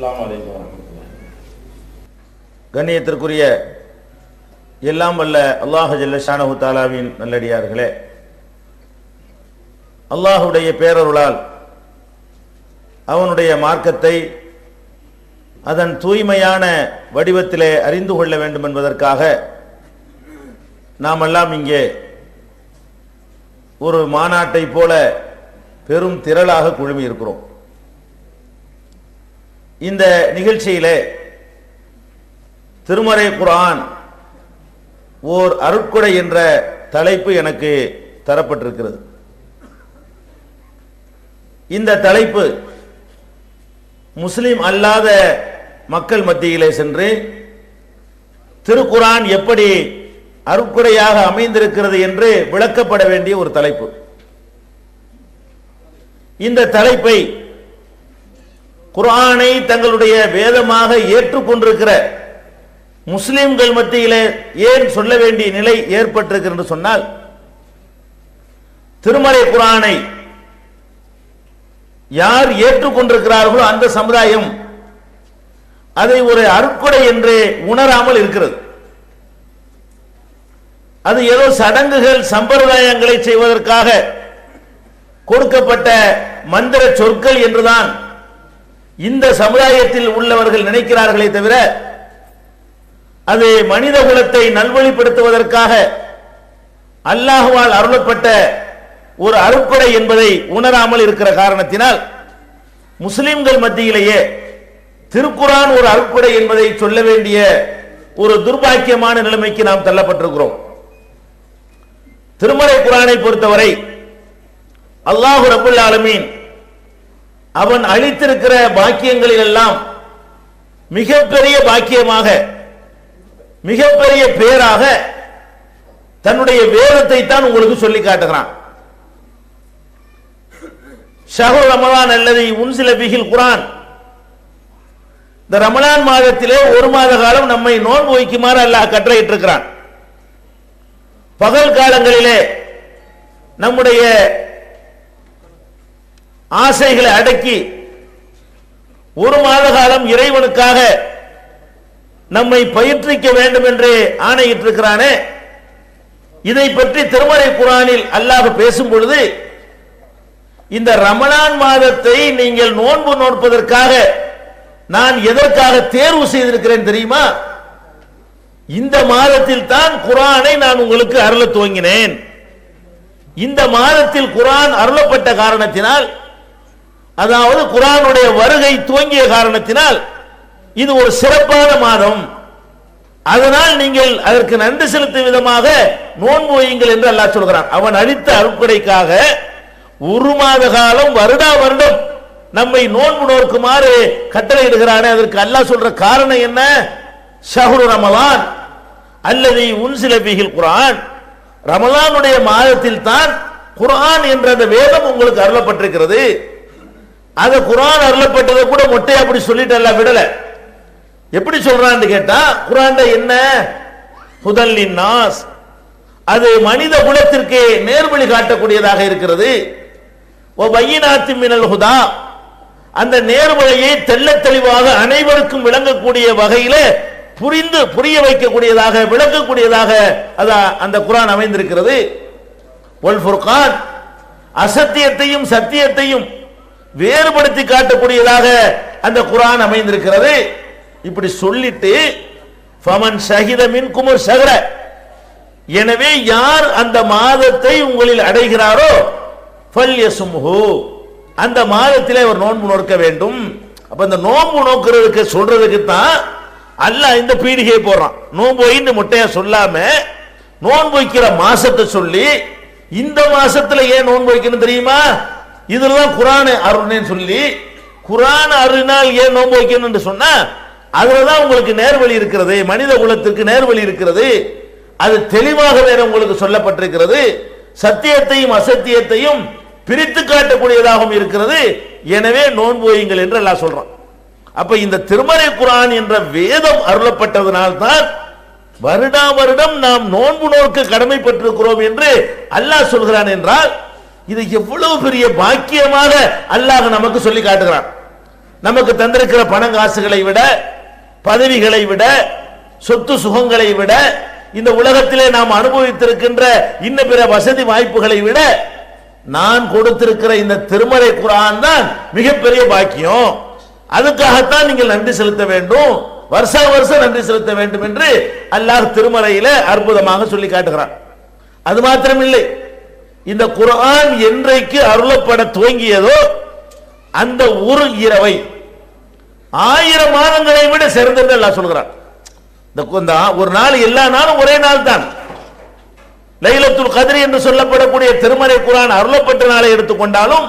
அஸ்ஸலாமு அலைக்கும் வரஹ்மத்துல்லாஹி. கண்ணியத்திற்குரிய எல்லாம் வல்ல அல்லாஹ் ஜல்ல ஷானஹு தஆலாவின் நல்லடியார்களே, அல்லாஹுடைய பேரருளால் அவனுடைய மார்க்கத்தை அதன் தூய்மையான வடிவத்திலே அறிந்து கொள்ள வேண்டும் என்பதற்காக நாமெல்லாம் இங்கே ஒரு மாநாட்டை போல பெரும் திரளாக குழுமி இருக்கிறோம். இந்த நிகழ்ச்சியிலே திருமறை குர்ஆன் ஓர் அருட்கொடை என்ற தலைப்பு எனக்கு தரப்பட்டிருக்கிறது. இந்த தலைப்பு முஸ்லிம் அல்லாத மக்கள் மத்தியிலே சென்று திருக்குர்ஆன் எப்படி அருட்கொடையாக அமைந்திருக்கிறது என்று விளக்கப்பட வேண்டிய ஒரு தலைப்பு. இந்த தலைப்பை குர்ஆனை தங்களுடைய வேதமாக ஏற்றுக்கொண்டிருக்கிற முஸ்லிம்கள் மத்தியிலே ஏன் சொல்ல வேண்டிய நிலை ஏற்பட்டிருக்கிறது என்று சொன்னால், திருமறை குர்ஆனை யார் ஏற்றுக்கொண்டிருக்கிறார்களோ அந்த சமுதாயம் அதை ஒரு அருட்கொடை என்று உணராமல் இருக்கிறது. அது ஏதோ சடங்குகள் சம்பிரதாயங்களை செய்வதற்காக கொடுக்கப்பட்ட மந்திர சொற்கள் என்றுதான் இந்த சமுதாயத்தில் உள்ளவர்கள் நினைக்கிறார்களே தவிர, அது மனித குலத்தை நல்வழிப்படுத்துவதற்காக அல்லாஹ்வால் அருளப்பட்ட ஒரு அருட்கொடை என்பதை உணராமல் இருக்கிற காரணத்தினால் முஸ்லிம்கள் மத்தியிலேயே திருக்குர்ஆன் ஒரு அருட்கொடை என்பதை சொல்ல வேண்டிய ஒரு துர்பாக்கியமான நிலைமைக்கு நாம் தள்ளப்பட்டிருக்கிறோம். திருமறை குர்ஆனை பொறுத்தவரை அல்லாஹ் ரப்பல் ஆலமீன் அவன் அளித்திருக்கிற பாக்கியங்களில் எல்லாம் மிகப்பெரிய பாக்கியமாக, மிகப்பெரிய பேராக தன்னுடைய வேதத்தை தான் உங்களுக்கு சொல்லி காட்டுகிறான். ஷஹ்ரு ரமலான் அல்லதி உன்சில பிஹில் குர்ஆன், இந்த ரமலான் மாதத்திலே ஒரு மாத காலம் நம்மை நோன்பு வைக்குமாறு அல்லாஹ் கட்டளையிட்டு இருக்கிறான். பகல் காலங்களிலே நம்முடைய ஆசைகளை அடக்கி ஒரு மாத காலம் இறைவனுக்காக நம்மை பயிற்சிக்க வேண்டும் என்று ஆணையிட்டிருக்கிறானே, இதை பற்றி திருமறை குர்ஆனில் அல்லாஹ் பேசும் பொழுது, இந்த ரமலான் மாதத்தை நீங்கள் நோன்பு நோற்பதற்காக நான் எதற்காக தேர்வு செய்திருக்கிறேன் தெரியுமா? இந்த மாதத்தில் தான் குர்ஆனை நான் உங்களுக்கு அருள துவங்கினேன். இந்த மாதத்தில் குர்ஆன் அருளப்பட்ட காரணத்தினால், அதாவது குர்ஆனுடைய வருகை துவங்கிய காரணத்தினால் இது ஒரு சிறப்பான மாதம். அதனால் நீங்கள் அதற்கு நன்றி செலுத்தும் விதமாக நோன்பு வையுங்கள் என்று அல்லாஹ் சொல்கிறான். அவன் அளித்த அருட்கொடைக்காக ஒரு மாத காலம் வருடா வருடம் நம்மை நோன்பு நோக்குமாறு கட்டளையிடுகிறானே, அதற்கு அல்லாஹ் சொல்ற காரணம் என்ன? ஷஹ்ரு ரமலான் அல்லதி உன்சில பிஹில் குர்ஆன், ரமலானுடைய மாதத்தில் தான் குர்ஆன் என்ற அந்த வேதம் உங்களுக்கு அருளப்பட்டிருக்கிறது. அது குர்ஆன் அருளப்பட்டதை கூட மொட்டை அப்படி சொல்லிட்டு அல்லாஹ் விடல. எப்படி சொல்றான்னு கேட்டா, குர்ஆன் என்ன? ஹுதல் லின்னாஸ், அது மனித குலத்திற்கு நேர்வழி காட்டக்கூடியதாக இருக்கிறது. வ பையினாத்தின் மினல் ஹுதா, அந்த நேர்வழியை தெள்ளத் தெளிவாக அனைவருக்கும் விளங்கக்கூடிய வகையிலே புரிய வைக்கக்கூடியதாக, விளக்கக்கூடியதாக அந்த குர்ஆன் அமைந்திருக்கிறது. வல் ஃபுர்கான், அசத்தியத்தையும் சத்தியத்தையும் வேறுபடுத்தி காட்டக்கூடியதாக அந்த குர்ஆன் அமைந்திருக்கிறது. இப்படி சொல்லிட்டு ஃபமன் ஷஹித மின்கும் ஷஹ்ர, எனவே யார் அந்த மாதத்தை உங்களில் அடைகிறாரோ ஃபல்யசும்ஹு, அந்த மாதத்திலே அவர் நோன்பு நோக்க வேண்டும். அப்ப இந்த நோன்பு நோக்கிறதுக்கு சொல்றதுக்கு தான் அல்லாஹ் இந்த பீடிகை போடுறான். நோன்பு வைன்னு முட்டையா சொல்லாம நோன்பு வைக்கிற மாசத்தை சொல்லி, இந்த மாசத்துல ஏன் நோன்பு வைக்கணும் தெரியுமா? இதெல்லாம் குர்ஆன் அருள்னு சொல்லி, குர்ஆன் அருளினால் ஏன் நோன்பு வைக்கணும் என்று சொன்னா, அதுலதான் உங்களுக்கு நேர்வழி இருக்கிறது, மனித குலத்திற்கு நேர்வழி இருக்கிறது. அது தெளிவாக வேற உங்களுக்கு சொல்லப்பட்டிருக்கிறது. சத்தியத்தையும் அசத்தியத்தையும் பிரித்து காட்டக்கூடியதாகவும் இருக்கிறது. எனவே நோன்பு வையுங்கள் என்று அல்லாஹ் சொல்றான். அப்ப இந்த திருமறை குர்ஆன் என்ற வேதம் அருளப்பட்டதனால்தான் வருடா வருடம் நாம் நோன்பு நோக்க கடமைப்பட்டிருக்கிறோம் என்று அல்லாஹ் சொல்கிறான் என்றால், இது எவ்வளவு பெரிய பாக்கியமாக அல்லாஹ் நமக்கு சொல்லி காட்டுகிறான். நமக்கு தந்திருக்கிற பணங்காசுகளை விட, பதவிகளை விட, சொத்து சுகங்களை விட, இந்த உலகத்திலே நாம் அனுபவித்திருக்கின்ற இன்ன பிற வசதி வாய்ப்புகளை விட நான் கொடுத்திருக்கிற இந்த திருமறை குர்ஆன் தான் மிகப்பெரிய பாக்கியம். அதுக்காகத்தான் நீங்கள் நன்றி செலுத்த வேண்டும், வருஷா வருஷம் நன்றி செலுத்த வேண்டும் என்று அல்லாஹ் திருமறையில அற்புதமாக சொல்லி காட்டுகிறான். அது மாத்திரமில்லை, இந்த குர்ஆன் என்றைக்கு அருளப்பட துவங்கியதோ அந்த ஒரு இரவை 1000 மாதங்களை விட சிறந்தது அல்லாஹ் சொல்கிறான். இந்த ஒரு நாள் எல்லா நாளும் ஒரே நாள் தான். லைலத்துல் கத்ர் என்று சொல்லப்படக்கூடிய திருமறை குர்ஆன் அருளப்பட்ட நாளை எடுத்துக்கொண்டாலும்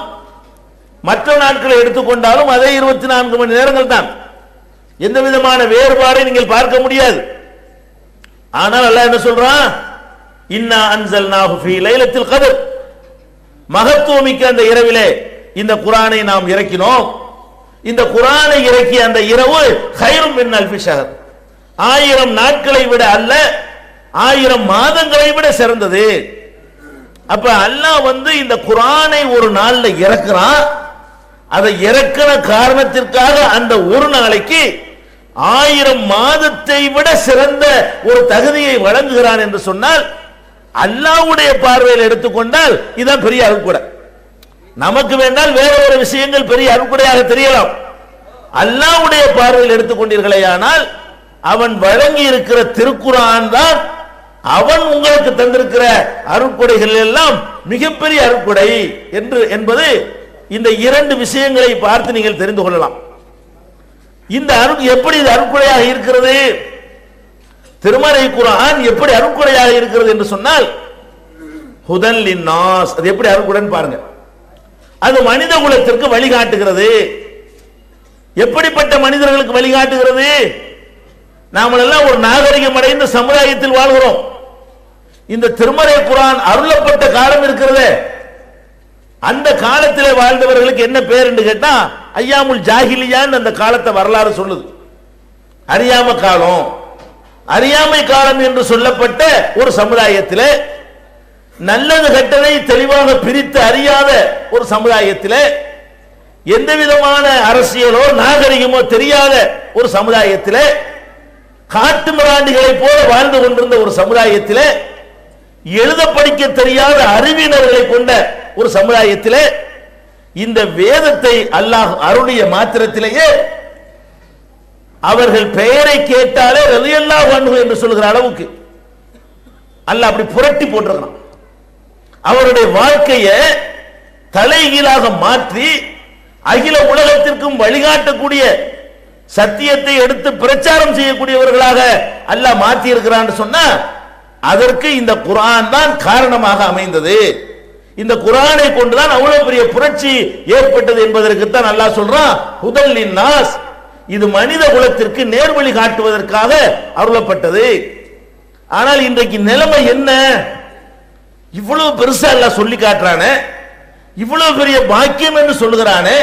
மற்ற நாட்களை எடுத்துக்கொண்டாலும் அதே 24 மணி நேரங்கள் தான். எந்த விதமான வேறுபாடை நீங்கள் பார்க்க முடியாது. ஆனால் அல்லாஹ் என்ன சொல்றான்? இன்னா அன்ஸல்நாஹு ஃபீ லைலத்துல் கத்ர், மகத்துவமிக்க அந்த இரவிலே இந்த குர்ஆனை நாம் இறக்கினோம். இந்த குர்ஆனை இறக்கிய அந்த இரவு கைரும் மின் அல்ஃபி ஷஹர், 1000 நாட்களை விட அல்ல, 1000 மாதங்களை விட சிறந்தது. அப்ப அல்லாஹ் இந்த குர்ஆனை ஒரு நாள்ல இறக்குறான். அதை இறக்கிற காரணத்திற்காக அந்த ஒரு நாளைக்கு 1000 மாதத்தை விட சிறந்த ஒரு தகுதியை வழங்குகிறான் என்று சொன்னால், அல்லாஹ்வுடைய பார்வையில் எடுத்துக்கொண்டால் இதான் பெரிய அருள்கொடை. நமக்கு வேண்டால் வேற ஒரு விஷயங்கள் பெரிய அருள்கொடையாக தெரியலாம். அல்லாஹ்வுடைய பார்வையில் எடுத்துக்கொண்டீர்களேயானால் அவன் வழங்கி இருக்கிற திருக்குர்ஆன் தான் அவன் உங்களுக்கு தந்திருக்கிற அருள்கொடைகள் எல்லாம் மிகப்பெரிய அருள்கொடை என்பது இந்த 2 விஷயங்களை பார்த்து நீங்கள் தெரிந்து கொள்ளலாம். இந்த எப்படி இது அருள்கொடையாக இருக்கிறது, திருமறை குர்ஆன் எப்படி அருள்கொடையாக இருக்கிறது என்று சொன்னால், ஹுதல் லின்னாஸ், அது எப்படி அருள்கொடைன்னு பாருங்க. அது மனித குலத்திற்கு வழிகாட்டுகிறது. எப்படிப்பட்ட மனிதர்களுக்கு வழிகாட்டுகிறது? நாமெல்லாம் ஒரு நாகரிகம் அடைந்த சமுதாயத்தில் வாழ்கிறோம். இந்த திருமறை குர்ஆன் அருளப்பட்ட காலம் இருக்கிறது, அந்த காலத்தில் வாழ்ந்தவர்களுக்கு என்ன பேர் என்று கேட்டா ஐயாமுல் ஜாஹிலியான்னு அந்த காலத்தை வரலாறு சொல்லுது. அறியாம காலம், அறியாமை காலம் என்று சொல்லப்பட்ட ஒரு சமுதாயத்தில், நல்லது கெட்டதை தெளிவாக பிரித்து அறியாத ஒரு சமுதாயத்தில், எந்த விதமான அரசியலோ நாகரிகமோ தெரியாத ஒரு சமுதாயத்தில், காட்டு மிராண்டிகளை போல வாழ்ந்து கொண்டிருந்த ஒரு சமுதாயத்தில், எழுத படிக்க தெரியாத அறிவினர்களை கொண்ட ஒரு சமுதாயத்தில், இந்த வேதத்தை அல்லாஹ் அருளிய மாத்திரத்திலேயே அவர்கள் பெயரை கேட்டாலே ரலியல்லாஹு அன்ஹு என்று சொல்கிற அளவுக்கு அல்லாஹ் அப்படி புரட்டி போட்டிருக்கிறான். அவருடைய வாழ்க்கையை தலைகீழாக மாற்றி அகில உலகத்திற்கும் வழிகாட்டக்கூடிய சத்தியத்தை எடுத்து பிரச்சாரம் செய்யக்கூடியவர்களாக அல்லாஹ் மாற்றி இருக்கிறான்னு சொன்னா அதற்கு இந்த குர்ஆன் தான் காரணமாக அமைந்தது. இந்த குர்ஆனை கொண்டுதான் அவ்வளவு பெரிய புரட்சி ஏற்பட்டது என்பதற்கு தான் அல்லாஹ் சொல்றான் ஹுதல் லின்னாஸ், இது மனித குலத்திற்கு நேர்வழி காட்டுவதற்காக அருளப்பட்டது. ஆனால் இன்றைக்கு நிலைமை என்ன? இவ்வளவு பெருசா அல்லாஹ் சொல்லி காட்டுறானே, இவ்வளவு பெரிய பாக்கியம் என்று சொல்லுகிறானே,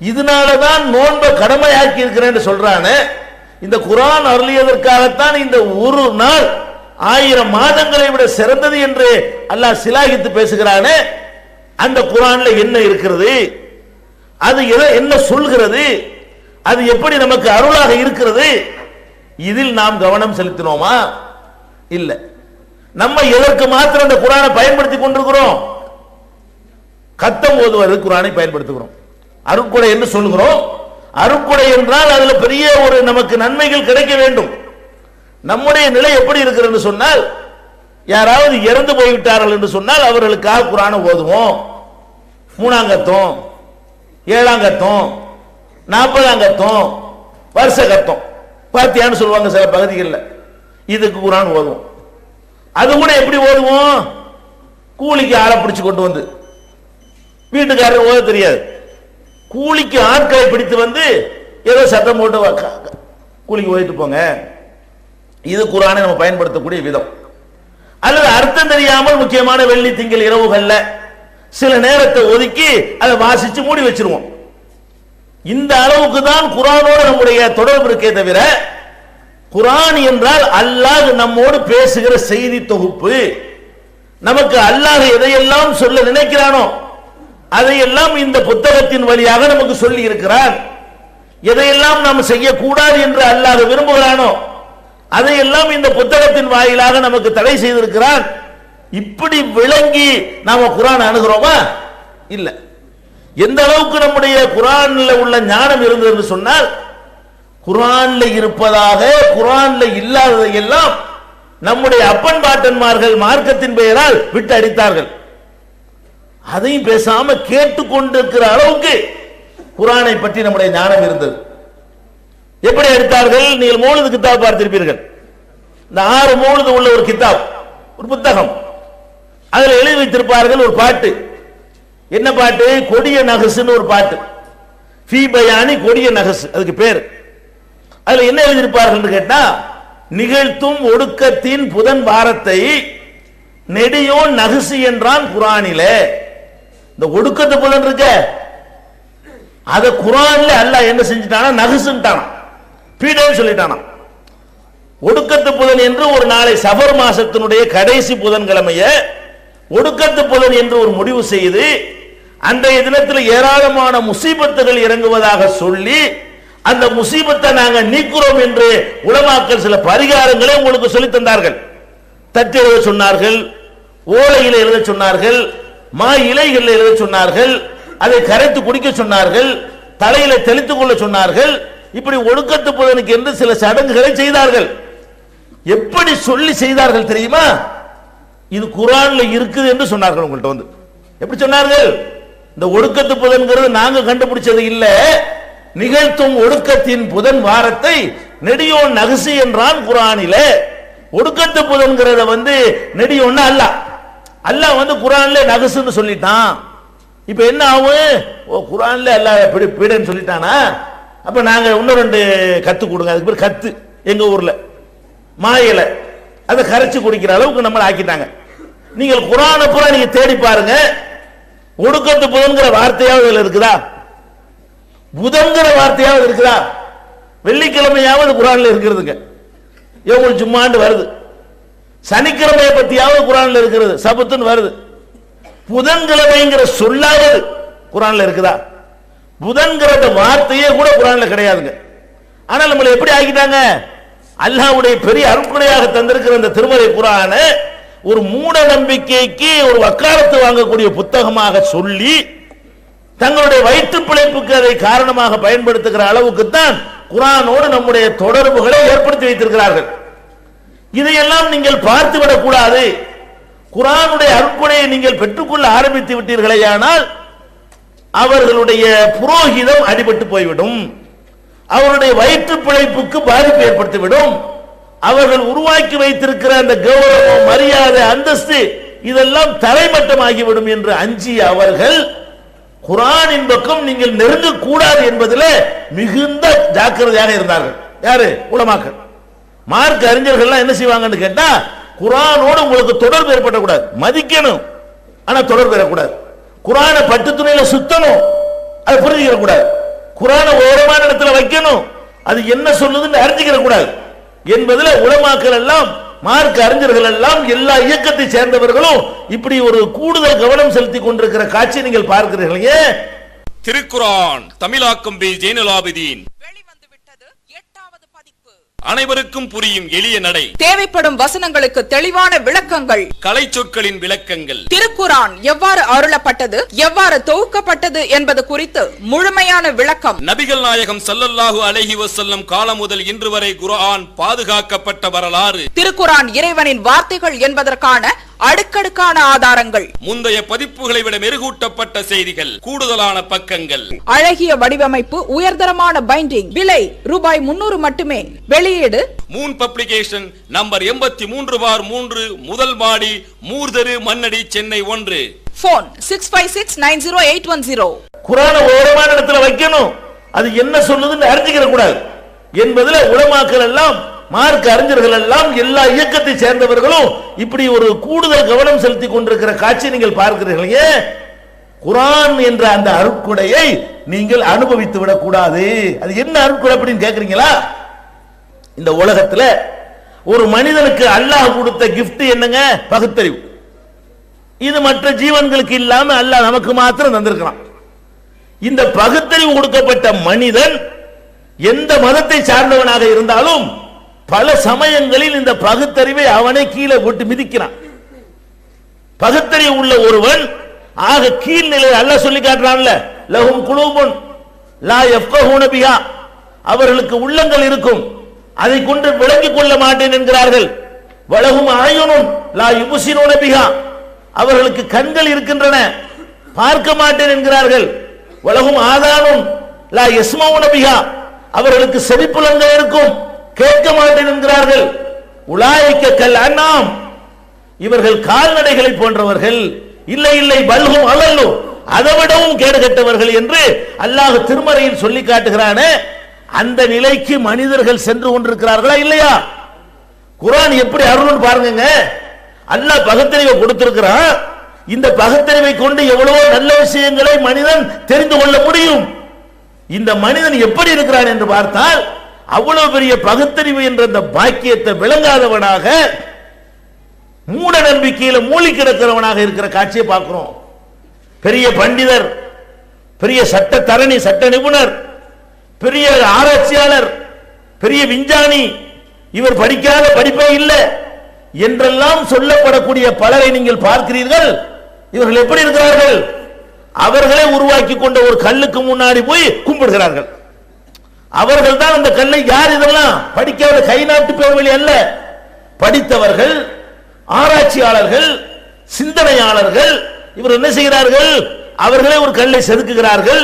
இதனாலதான் நோன்பை கடமையாக்கி இருக்கிறேன் சொல்றானே, இந்த குர்ஆன் அருளியதற்காகத்தான் இந்த ஒரு நாள் 1000 மாதங்களை விட சிறந்தது என்று அல்லாஹ் சிலாகித்து பேசுகிறானே, அந்த குர்ஆன்ல என்ன இருக்கிறது, அது என்ன சொல்கிறது, அது எப்படி நமக்கு அருளாக இருக்கிறது, இதில் நாம் கவனம் செலுத்தினோமா? இல்லை. நம்ம எதற்கு மாத்திரம் அந்த குர்ஆனை பயன்படுத்தி கொண்டிருக்கிறோம்? கத்தம் ஓதுவது குர்ஆனை பயன்படுத்துகிறோம். அருட்கொடை என்று சொல்லுகிறோம். அருட்கொடை என்றால் அதுல பெரிய ஒரு நமக்கு நன்மைகள் கிடைக்க வேண்டும். நம்முடைய நிலை எப்படி இருக்கிறது சொன்னால், யாராவது இறந்து போய்விட்டார்கள் என்று சொன்னால் அவர்களுக்காக குர்ஆனை ஓதுவோம். 3ஆம் கத்தம், 7ஆம் கத்தம், 40ஆம் கத்தம், வருஷ கத்தம், பாத்தியான்னு சொல்லுவாங்க சில பகுதிகளில். இதுக்கு குர்ஆன் ஓதுவோம். அது கூட எப்படி ஓதுவோம்? கூலிக்கு ஆளை பிடிச்சு கொண்டு வந்து, வீட்டுக்காரர் ஓத தெரியாது, கூலிக்கு ஆட்களை பிடித்து வந்து ஏதோ சட்டம் போட்டு கூலிக்கு ஓதிட்டு போங்க. இது குர்ஆனை நம்ம பயன்படுத்தக்கூடிய விதம். அல்லது அர்த்தம் தெரியாமல் முக்கியமான வெள்ளி திங்கள் இரவுகள்ல சில நேரத்தை ஒதுக்கி அதை வாசிச்சு மூடி வச்சிருவோம். இந்த அளவுக்கு தான் குர்ஆனோடு நம்முடைய தொடர்பு இருக்கே தவிர, குர்ஆன் என்றால் அல்லாஹ் நம்மோடு பேசுகிற செய்தி தொகுப்பு. நமக்கு அல்லாஹ் எதையெல்லாம் சொல்ல நினைக்கிறானோ அதையெல்லாம் இந்த புத்தகத்தின் வழியாக நமக்கு சொல்லி இருக்கிறார். எதையெல்லாம் நாம் செய்யக்கூடாது என்று அல்லாஹ் விரும்புகிறானோ அதையெல்லாம் இந்த புத்தகத்தின் வாயிலாக நமக்கு தடை செய்திருக்கிறான். இப்படி விளங்கி நாம குர்ஆன் அணுகிறோமா? இல்ல. எந்த அளவுக்கு நம்முடைய குர்ஆன்ல உள்ள ஞானம் இருந்தது என்று சொன்னால், குர்ஆன்ல இருப்பதாக குர்ஆன்ல இல்லாததை எல்லாம் நம்முடைய அப்பன் பாட்டன்மார்கள் மார்க்கத்தின் பெயரால் விட்டு அடித்தார்கள். அதையும் பேசாம கேட்டுக்கொண்டிருக்கிற அளவுக்கு குர்ஆனை பற்றி நம்முடைய ஞானம் இருந்தது. எப்படி அடித்தார்கள்? நீங்கள் மௌலிது கிதாப் பார்த்திருப்பீர்கள். இந்த 6 மௌலிது உள்ள ஒரு கிதாப், ஒரு புத்தகம், அதில் எழுதி வைத்திருப்பார்கள் ஒரு பாட்டு. என்ன பாட்டு? கொடிய நகசுன்னு ஒரு பாட்டு. ஃபீ பயானி கொடிய நகசு, அதுக்கு பேர். அதுல என்ன எழுதியிருப்பார்கள் கேட்டா, நிகழ்த்தும் ஒடுக்கத்தின் புதன் வாரத்தை நெடியோன் நகசு என்றான் குர்ஆனிலே. இந்த ஒடுக்கத்து புதன் இருக்க, அத குர்ஆன்ல அல்லாஹ் என்ன செஞ்சிட்டானா? நகசுன்ட்டானா, பீடன்னு சொல்லிட்டானா. ஒடுக்கத்து புதன் என்று ஒரு நாளை சஃபர் மாசத்தினுடைய கடைசி புதன்கிழமைய ஒடுக்கத்து புதன் என்று ஒரு முடிவு செய்து அன்றைய தினத்தில் ஏராளமான முசீபத்துகள் இறங்குவதாக சொல்லி அந்த முசீபத்தை நாங்கள் நீக்குறோம் என்று உலமாக்கள் சில பரிகாரங்களை உங்களுக்கு சொல்லி தந்தார்கள். தட்டு எழுத சொன்னார்கள், ஓலையில் எழுத சொன்னார்கள், மா இலைகள் எழுத சொன்னார்கள், அதை கரைத்து குடிக்க சொன்னார்கள், தலையில தெளித்துக் கொள்ள சொன்னார்கள். இப்படி ஒடுக்கத்து புதனுக்கு என்று சில சடங்குகளை செய்தார்கள். எப்படி சொல்லி செய்தார்கள் தெரியுமா? இது குர்ஆன்ல இருக்குது என்று சொன்னார்கள். உங்கள்கிட்ட வந்து எப்படி சொன்னார்கள்? இந்த ஒடுக்கத்து புதன்கிறது நாங்க கண்டுபிடிச்சது இல்ல, நிகழ்த்தும் ஒடுக்கத்தின் புதன் வாரத்தை நெடியோன் நகசு என்றான் குர்ஆனில. ஒடுக்கத்து புதன்கிறத வந்து நெடியோன்னு அல்லாஹ் வந்து குர்ஆன்ல நகசுன்னு சொல்லிட்டான். இப்ப என்ன ஆகும்? ஓ, குர்ஆன்ல அல்லாஹ் பீடன்னு சொல்லிட்டானா, அப்ப நாங்க இன்னும் 2 கத்து கொடுங்க. அதுக்கு பேர் கத்து. எங்க ஊர்ல மாயில அதை கரைச்சு குடிக்கிற அளவுக்கு நம்மளை ஆக்கிட்டாங்க. நீங்கள் குர்ஆனை பூரா நீங்க தேடி பாருங்க, ஒடுக்கத்து புதன்கிற வார்த்தையாவது இதுல இருக்குதா? புதன்கிற வார்த்தையாவது இருக்குதா? வெள்ளிக்கிழமையாவது குர்ஆன்ல இருக்கிறதுங்க, யௌமுல் ஜும்ஆன்னு வருது. சனிக்கிழமையை பத்தியாவது குர்ஆன்ல இருக்கிறது, சபத்துன்னு வருது. புதன்கிழமைங்கிற சொல்லாவது குர்ஆன்ல இருக்குதா? புதன்கிற வார்த்தையே கூட குர்ஆன்ல கிடையாதுங்க. ஆனால் நம்மளை எப்படி ஆக்கிட்டாங்க? அல்லாஹ்வுடைய பெரிய அருட்கொடையாக தந்திருக்கிற இந்த திருமறை குர்ஆன ஒரு மூட நம்பிக்கைக்கு ஒரு வக்காலத்து வாங்கக்கூடிய புத்தகமாக சொல்லி தங்களுடைய வயிற்று பிழைப்புக்கு அதை காரணமாக பயன்படுத்துகிற அளவுக்கு தான் குர்ஆனோடு நம்முடைய தொடர்புகளை ஏற்படுத்தி வைத்திருக்கிறார்கள். இதையெல்லாம் நீங்கள் பார்த்துவிடக் கூடாது. குர்ஆனுடைய அருட்கொடையை நீங்கள் பெற்றுக்கொள்ள ஆரம்பித்து விட்டீர்களேயானால் அவர்களுடைய புரோகிதம் அடிபட்டு போய்விடும், அவருடைய வயிற்று பிழைப்புக்கு பாதிப்பு ஏற்படுத்திவிடும். அவர்கள் உருவாக்கி வைத்திருக்கிற அந்த கௌரவம், மரியாதை, அந்தஸ்து இதெல்லாம் தரைமட்டமாகிவிடும் என்று அஞ்சி அவர்கள் குர்ஆனின் பக்கம் நீங்கள் நெருங்க கூடாது என்பதில் மிகுந்த ஜாக்கிரதையாக இருந்தார்கள். யாரு? உலமாக்கள், மார்க்க அறிஞர்கள் என்ன செய்வாங்கன்னு கேட்டா, குர்ஆனோடு உங்களுக்கு தொடர்பு ஏற்படக்கூடாது, மதிக்கணும், ஆனா தொடர்பு ஏற்படக்கூடாது. குர்ஆனை பட்டு துணியில சுத்தணும், அதை புரிஞ்சுக்க கூடாது. குர்ஆனை ஓரமான இடத்துல வைக்கணும், அது என்ன சொல்லுதுன்னு அறிஞ்சிக்கிற கூடாது என்பதில் உலமாக்கள் எல்லாம், மார்க்க அறிஞர்கள் எல்லாம், எல்லா இயக்கத்தை சேர்ந்தவர்களும் இப்படி ஒரு கூடுதல் கவனம் செலுத்தி கொண்டிருக்கிற காட்சி நீங்கள் பார்க்கிறீர்கள். திருக்குர்ஆன் தமிழாக்கம் பி ஜெய்னுலாபிதீன் வெளிவந்து விட்டது 8வது பதிப்பு. அனைவருக்கும் புரியும் எளிய நடை, தேவைப்படும் வசனங்களுக்கு தெளிவான விளக்கங்கள், கலை சொற்களின் விளக்கங்கள், திருக்குர்ஆன் எவ்வாறு அருளப்பட்டது, எவ்வாறு தொகுக்கப்பட்டது என்பது குறித்து முழுமையான விளக்கம், நபிகள் நாயகம் ஸல்லல்லாஹு அலைஹி வஸல்லம் காலம் முதல் இன்று வரை குர்ஆன் பாதுகாக்கப்பட்ட வரலாறு, திருக்குர்ஆன் இறைவனின் வார்த்தைகள் என்பதற்கான அடுக்கடுக்கான ஆதாரங்கள், முந்தைய பதிப்புகளை விட மெருகூட்டப்பட்ட செய்திகள், கூடுதலான பக்கங்கள், அழகிய வடிவமைப்பு, உயர்தரமான பைண்டிங், விலை ரூபாய் 300 மட்டுமே. வெளியீடு மூன் பப்ளிகேஷன், நம்பர் 83/3, முதல் மாடி, மூர்தரு, மண்ணடி, சென்னை 1. போன் 65690810. குர்ஆனை ஓரமான இடத்துல வைக்கணும், அது என்ன சொல்லுதுன்னு அறிஞ்சிக்கிற கூடாது என்பதில் உலமாக்கள் எல்லாம், மார்க்க அறிஞர்கள் எல்லாம், எல்லா இயக்கத்தை சேர்ந்தவர்களும் இப்படி ஒரு கூடுதல் கவனம் செலுத்தி கொண்டிருக்கிற காட்சி நீங்கள் பார்க்கிறீர்கள். குர்ஆன் என்ற அந்த அருட்கொடையை நீங்கள் அனுபவித்து விடக் கூடாது. அது என்ன அருட்கொடை அப்படின்னு கேட்கிறீங்களா? இந்த உலகத்துல ஒரு மனிதனுக்கு அல்லாஹ் கொடுத்த கிஃப்ட் என்னங்க? பகுத்தறிவு. இது மற்ற ஜீவன்களுக்கு இல்லாம அல்லாஹ் நமக்கு மாத்திரம் தந்திருக்கிறான். இந்த பகுத்தறிவு கொடுக்கப்பட்ட மனிதன் எந்த மதத்தை சார்ந்தவனாக இருந்தாலும் பல சமயங்களில் இந்த பகுத்தறிவை அவனை கீழே போட்டு மிதிக்கிறான். பகுத்தறிவு உள்ள ஒருவன் ஆக கீழ்நிலை அல்லாஹ் சொல்லி காட்டுறான்ல, லஹும் குலூபுன் லா யஃப்கஹூன பிஹா, அவர்களுக்கு உள்ளங்கள் இருக்கும், அதை கொண்டு விளங்கிக் கொள்ள மாட்டேன் என்கிறார்கள். வலஹும் ஆயுனுன் லா யுப்சிரூன பிஹா, அவர்களுக்கு கண்கள் இருக்கின்றன, பார்க்க மாட்டேன் என்கிறார்கள். வலஹும் ஆதானுன் லா யஸ்மஊன பிஹா, அவர்களுக்கு செவிப்புலன்கள் இருக்கும், கேட்க மாட்டேன் என்கிறார்கள். உலாயிக்க கல் அன்னாம், இவர்கள் கால்நடைகளை போன்றவர்கள், இல்லை இல்லை பல்ஹும் அலல்லு, அதைவிடவும் கேடு கெட்டவர்கள் என்று அல்லாஹ் திருமறையில் சொல்லி காட்டுகிறானே, அந்த நிலைக்கு மனிதர்கள் சென்று கொண்டிருக்கிறார்களா இல்லையா? குர்ஆன் எப்படி அருள்னு பாருங்க. அல்லாஹ் பகுத்தறிவை கொடுத்திருக்கிறான். இந்த பகுத்தறிவை கொண்டு எவ்வளவோ நல்ல விஷயங்களை மனிதன் தெரிந்து கொள்ள முடியும். இந்த மனிதன் எப்படி இருக்கிறான் என்று பார்த்தால் அவ்வளவு பெரிய பகுத்தறிவு என்ற அந்த பாக்கியத்தை விளங்காதவனாக மூட நம்பிக்கையில மூழ்கி கிடக்கிறவனாக இருக்கிற காட்சியை பார்க்கிறோம். பெரிய பண்டிதர், பெரிய சட்ட தரணி, சட்ட நிபுணர், பெரிய ஆராய்ச்சியாளர், பெரிய விஞ்ஞானி, இவர் படிக்காத படிப்பே இல்லை என்றெல்லாம் சொல்லப்படக்கூடிய பலரை நீங்கள் பார்க்கிறீர்கள். இவர்கள் எப்படி இருக்கிறார்கள்? அவர்களே உருவாக்கி கொண்ட ஒரு கல்லுக்கு முன்னாடி போய் கும்பிடுகிறார்கள். அவர்கள் தான் அந்த கல்லை, யார் இதெல்லாம்? படிக்காத கை நாட்டு பேர்வழி அல்ல, படித்தவர்கள், ஆராய்ச்சியாளர்கள், சிந்தனையாளர்கள். இவர் என்ன செய்கிறார்கள்? அவர்களே ஒரு கல்லை செதுக்குகிறார்கள்,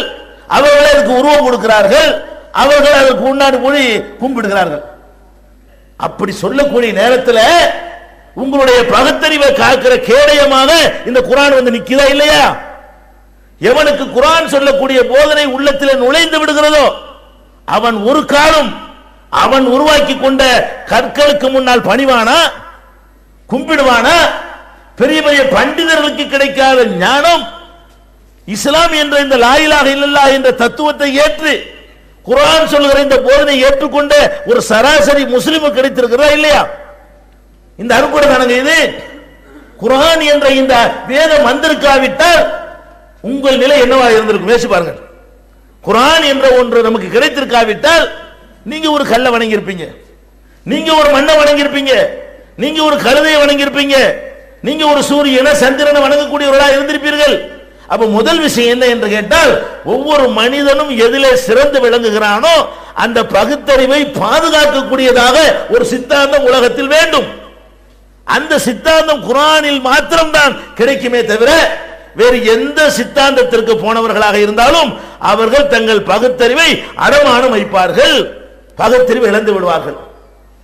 அவர்களே அதுக்கு உருவம் கொடுக்கிறார்கள், அவர்கள் அதற்கு முன்னாடி போய் கும்பிடுகிறார்கள். அப்படி சொல்லக்கூடிய நேரத்தில் உங்களுடைய பகுத்தறிவை காக்கிற கேடயமாக இந்த குர்ஆன் வந்து நிக்குதா இல்லையா? எவனுக்கு குர்ஆன் சொல்லக்கூடிய போதனை உள்ளத்தில் நுழைந்து விடுகிறதோ அவன் ஒரு காலம் அவன் உருவாக்கி கொண்ட கற்களுக்கு முன்னால் பணிவானா, கும்பிடுவானா? பெரிய பெரிய பண்டிதர்களுக்கு கிடைக்காத ஞானம் இஸ்லாம் என்ற இந்த லா இலாஹ இல்லல்லாஹ் என்ற தத்துவத்தை ஏற்று குர்ஆன் சொல்கிற இந்த போதனை ஏற்றுக்கொண்ட ஒரு சராசரி முஸ்லிம் கிடைத்திருக்கிறதா இல்லையா? இந்த அருக்குடை தானங்க இது. குர்ஆன் என்ற இந்த வேதம் வந்திருக்காவிட்டால் உங்கள் நிலை என்னவா இருந்திருக்கும் யோசிச்சு பாருங்கள். குர்ஆன் என்ற ஒன்று நமக்கு கிடைத்திருக்காவிட்டால் நீங்க ஒரு கல்லை வணங்கி இருப்பீங்க, நீங்க ஒரு மண்ணை வணங்கி இருப்பீங்க, நீங்க ஒரு கழுதையை வணங்கி இருப்பீங்க, நீங்க ஒரு சூரியனை சந்திரனை வணங்கக்கூடியவர்களாக இருந்திருப்பீர்கள். அப்ப முதல் விஷயம் என்ன என்று கேட்டால், ஒவ்வொரு மனிதனும் எதிலே சிறந்து விளங்குகிறானோ அந்த பகுத்தறிவை பாதுகாக்கக்கூடியதாக ஒரு சித்தாந்தம் உலகத்தில் வேண்டும். அந்த சித்தாந்தம் குர்ஆனில் மாத்திரம்தான் கிடைக்குமே தவிர வேறு எந்த சித்தாந்தத்திற்கு போனவர்களாக இருந்தாலும் அவர்கள் தங்கள் பகுத்தறிவை அடமானம் வைப்பார்கள், பகுத்தறிவை இழந்து விடுவார்கள்.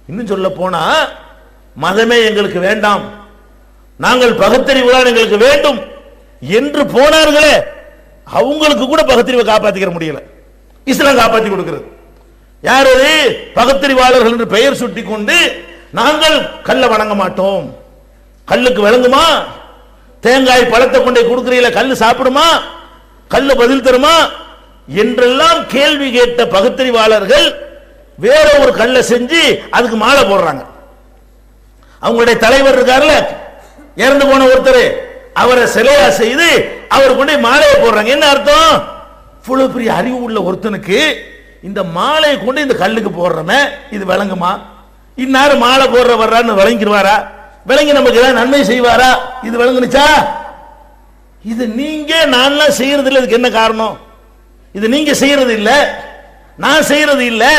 இன்னும் சொல்ல போனா மதமே எங்களுக்கு வேண்டாம், நாங்கள் பகுத்தறிவு தான் எங்களுக்கு வேண்டும் என்று போனார்களே அவங்களுக்கு கூட பகுத்தறிவை காப்பாற்றிக்க முடியல. இஸ்லாம் காப்பாற்றி கொடுக்கிறது. யார் அது? பகுத்தறிவாளர்கள் என்று பெயர் சுட்டி கொண்டு நாங்கள் கல்லை வணங்க மாட்டோம். கல்லுக்கு விளங்குமா? தேங்காய் பழத்தை கொண்டே கொடுக்கிறீங்களா, கல்லு சாப்பிடுமா, கல்லு பதில் தருமா என்றெல்லாம் கேள்வி கேட்ட பகுத்தறிவாளர்கள் வேற ஒரு கல்லை செஞ்சு அதுக்கு மாலை போடுறாங்க. அவங்களுடைய தலைவர் இருக்காருல்ல, இறந்து போன ஒருத்தர், அவரை சிலையா செய்து அவர் கொண்டு மாலையை போடுறாங்க. என்ன அர்த்தம்? இவ்வளவு பெரிய அறிவு உள்ள ஒருத்தனுக்கு இந்த மாலையை கொண்டு இந்த கல்லுக்கு போடுறமே இது விளங்குமா? இன்னாரு மாலை போடுற வர்றான்னு விளங்கிடுவாரா? விளங்கி நமக்கு ஏதாவது நன்மை செய்வாரா? இது விளங்குனுச்சா? இது நீங்க நான்லாம் செய்யறது இல்லை. இதுக்கு என்ன காரணம்? இது நீங்க செய்யறது இல்லை, நான் செய்யறது இல்லை,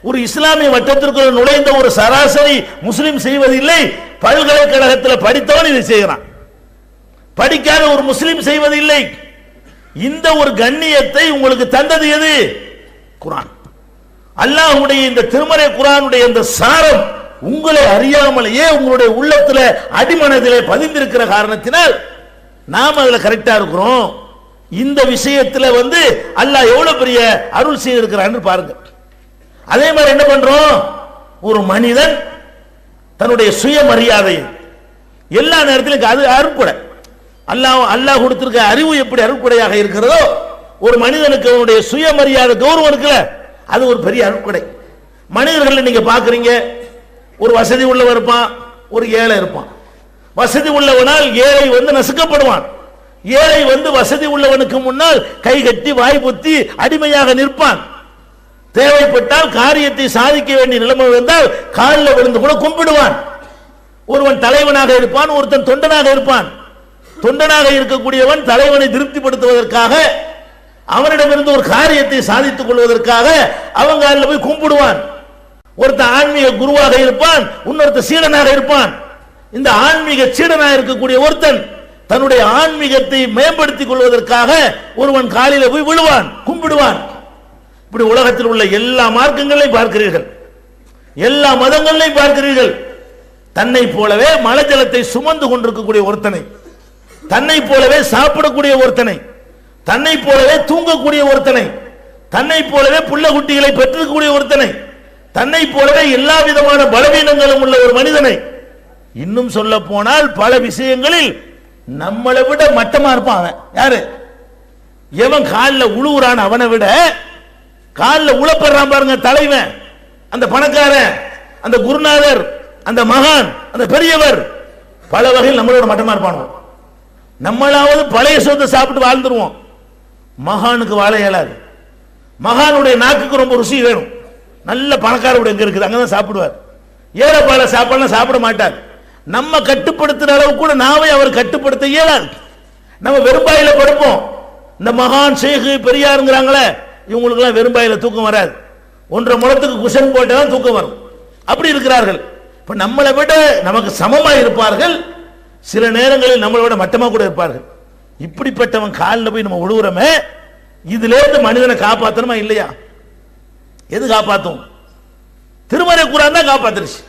ஒரு இஸ்லாமிய வட்டத்திற்குள் நுழைந்த ஒரு சராசரி முஸ்லிம் செய்வதில்லை. பல்கலைக்கழகத்தில் படித்தவன் இதை செய்கிறான், படிக்காத ஒரு முஸ்லிம் செய்வதில்லை. இந்த ஒரு கண்ணியத்தை உங்களுக்கு தந்தது எது? குர்ஆன். அல்லாஹ்வுடைய இந்த திருமறை குர்ஆனுடைய இந்த சாரம் உங்களை அறியாமலேயே உங்களுடைய உள்ளத்தில் அடிமனதிலே பதிந்திருக்கிற காரணத்தினால் நாம் அதுல கரெக்டா இருக்கிறோம். இந்த விஷயத்தில் வந்து அல்லாஹ் எவ்வளவு பெரிய அருள் செய்திருக்கிறான்னு பாருங்க. அதே மாதிரி என்ன பண்றோம்? ஒரு மனிதன் தன்னுடைய சுயமரியாதை எல்லா நேரத்திலும் அது அருட்கொடை. அல்லாஹ் கொடுத்திருக்க அறிவு எப்படி அருட்கொடையாக இருக்கிறதோ ஒரு மனிதனுக்கு அவனுடைய சுயமரியாதை கௌரவம் இருக்குல்ல, அது ஒரு பெரிய அருட்கொடை. மனிதர்கள் நீங்க பாக்குறீங்க, ஒரு வசதி உள்ளவன் இருப்பான், ஒரு ஏழை இருப்பான். வசதி உள்ளவனால் ஏழை வந்து நசுக்கப்படுவான், ஏழை வந்து வசதி உள்ளவனுக்கு முன்னால் கை கட்டி வாய் பொத்தி அடிமையாக நிற்பான். தேவைப்பட்டால் காரியத்தை சாதிக்க வேண்டிய நிலைமை வந்தால் காலில் விழுந்து கூட கும்பிடுவான். ஒருவன் தலைவனாக இருப்பான், ஒருத்தன் தொண்டனாக இருப்பான். தொண்டனாக இருக்கக்கூடியவன் தலைவனை திருப்திப்படுத்துவதற்காக, அவனிடமிருந்து ஒரு காரியத்தை சாதித்துக் கொள்வதற்காக அவன் காலில் போய் கும்பிடுவான். ஒருத்தன் ஆன்மீக குருவாக இருப்பான், இன்னொருத்த சீடனாக இருப்பான். இந்த ஆன்மீக சீடனாக இருக்கக்கூடிய ஒருத்தன் தன்னுடைய ஆன்மீகத்தை மேம்படுத்திக் கொள்வதற்காக ஒருவன் காலில போய் விழுவான், கும்பிடுவான். இப்படி உலகத்தில் உள்ள எல்லா மார்க்கங்களையும் பார்க்கிறீர்கள், எல்லா மதங்களையும் பார்க்கிறீர்கள். தன்னை போலவே மலை ஜலத்தை சுமந்து கொண்டிருக்கக்கூடிய ஒருத்தனை, தன்னை போலவே சாப்பிடக்கூடிய ஒருத்தனை, தன்னை போலவே தூங்கக்கூடிய ஒருத்தனை, தன்னை போலவே புள்ள குட்டிகளை பெற்றிருக்கக்கூடிய ஒருத்தனை, தன்னை போலவே எல்லா விதமான பலவீனங்களும் உள்ள ஒரு மனிதனை, இன்னும் சொல்ல போனால் பல விஷயங்களில் நம்மளை விட மட்டமா இருப்பான். அவன் யாரு? எவன் காலில் உழுவுறான் அவனை விட காலில் உழப்படுறான் பாருங்க தலைவன், அந்த பணக்காரன், அந்த குருநாதர், அந்த மகான், அந்த பெரியவர், பல வகையில் நம்மளோட மட்டமா இருப்பான். நம்மளாவது பழைய சொத்தை சாப்பிட்டு வாழ்ந்துருவோம், மகானுக்கு வாழ இயலாது. மகானுடைய நாக்குக்கு ரொம்ப ருசி வேணும். நல்ல பணக்காரருடைய எங்க இருக்குது அங்கதான் சாப்பிடுவார். ஏழைப்பாள சாப்பாடுலாம் சாப்பிட மாட்டார். நம்ம கட்டுப்படுத்துற அளவு கூட நாவை அவர் கட்டுப்படுத்த இயலாது. நம்ம வெறும்பாயில படுப்போம். இந்த மகான் ஷேகு பெரியாருங்கிறாங்களே, இவங்களுக்கு எல்லாம் வெறும்பாயில தூக்கம் வராது. 1.5 முழத்துக்கு குஷன் போட்டாதான் தூக்கம் வரும். அப்படி இருக்கிறார்கள். இப்ப நம்மளை விட நமக்கு சமமா இருப்பார்கள், சில நேரங்களில் நம்மளை விட மட்டமா கூட இருப்பார்கள். இப்படிப்பட்டவன் காலில் போய் நம்ம விழுவுறமே, இதுல இருந்து மனிதனை காப்பாற்றணுமா இல்லையா? எது காப்பாற்றும்? திருமறை குர்ஆன் தான் காப்பாத்துருச்சு.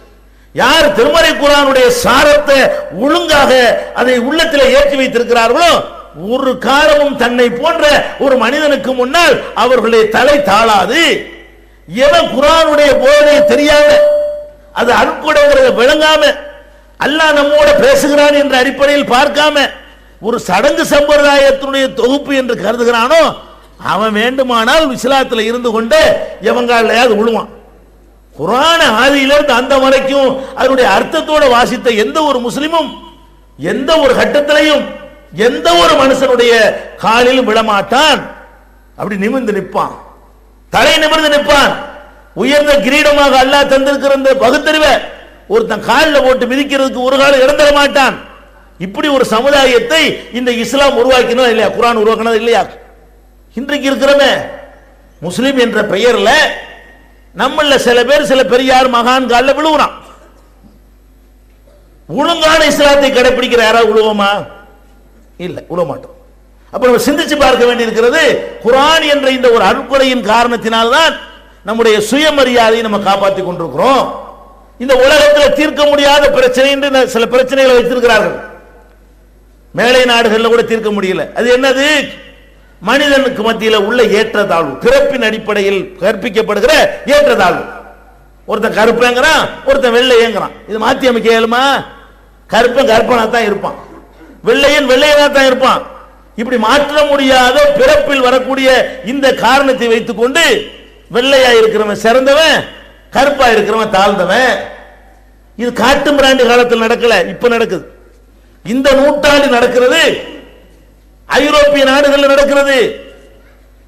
யார் திருமறை குர்ஆனுடைய சாரத்தை ஒழுங்காக அதை உள்ளத்தில் ஏற்றி வைத்திருக்கிறார்களோ, ஒரு காலமும் தன்னை போன்ற ஒரு மனிதனுக்கு முன்னால் அவர்களுடைய தலை தாழாது. எவன் குர்ஆனுடைய போதனை தெரியாம, அது அருட்கொடைங்கிறத விளங்காம, அல்லாஹ் நம்மோட பேசுகிறான் என்ற அடிப்படையில் பார்க்காம, ஒரு சடங்கு சம்பிரதாயத்தினுடைய தொகுப்பு என்று கருதுகிறானோ, அவன் வேண்டுமானால் இஸ்லாத்தில் இருந்து கொண்டு எவங்காலையாவது விழுவான். குர்ஆன் ஆதியிலிருந்து அந்த வரைக்கும் அதனுடைய அர்த்தத்தோட வாசித்த எந்த ஒரு முஸ்லிமும் எந்த ஒரு கட்டத்திலையும் எந்த ஒரு மனுஷனுடைய காலிலும் விழமாட்டான். அப்படி நிமிர்ந்து நிற்பான், தலை நிமிர்ந்து நிற்பான். உயர்ந்த கிரீடமாக அல்லாஹ் தந்திருக்கிற இந்த பகுத்தறிவை ஒருத்தன் காலில் போட்டு மிதிக்கிறதுக்கு ஒரு காலம் இடம் தர மாட்டான். இப்படி ஒரு சமுதாயத்தை இந்த இஸ்லாம் உருவாக்கினதா இல்லையா? குர்ஆன் உருவாக்கினதா இல்லையா? இன்றைக்கு இருக்கிறமே முஸ்லிம் என்ற பெயர்ல நம்மள சில பேர் சில பெரியார் மகான் காலில் விழுவுறான். ஒழுங்கான இஸ்லாத்தை கடைபிடிக்கிற யாராவது விழுவோமா? இல்ல, விழுவ மாட்டோம். அப்ப நம்ம சிந்திச்சு பார்க்க வேண்டியிருக்கிறது, குர்ஆன் என்ற இந்த ஒரு அருட்கொடையின் காரணத்தினால்தான் நம்முடைய சுயமரியாதையை நம்ம காப்பாற்றிக் கொண்டிருக்கிறோம். இந்த உலகத்தில் தீர்க்க முடியாத பிரச்சனை என்று சில பிரச்சனைகளை வைத்திருக்கிறார்கள். மேலை நாடுகளில் கூட தீர்க்க முடியல. அது என்னது? மனிதனுக்கு மத்தியில் உள்ள ஏற்றத்தாழ்வு, பிறப்பின் அடிப்படையில் கற்பிக்கப்படுகிற ஏற்றத்தாழ்வு. ஒருத்தன் கருப்பேங்கிறான், ஒருத்தன் வெள்ளையேங்கிறான். இது மாத்தி அமைக்க இயலுமா? கருப்பன் கருப்பனா தான் இருப்பான், வெள்ளையன் வெள்ளையனா தான் இருப்பான். இப்படி மாற்ற முடியாத பிறப்பில் வரக்கூடிய இந்த காரணத்தை வைத்துக் கொண்டு வெள்ளையா இருக்கிறவன் சிறந்தவன், கருப்பா இருக்கிறவன் தாழ்ந்தவன். இது காட்டு மிராண்டி காலத்தில் நடக்கல, இப்ப நடக்குது. இந்த நூற்றாண்டு நடக்கிறது, ஐரோப்பிய நாடுகளில் நடக்கிறது.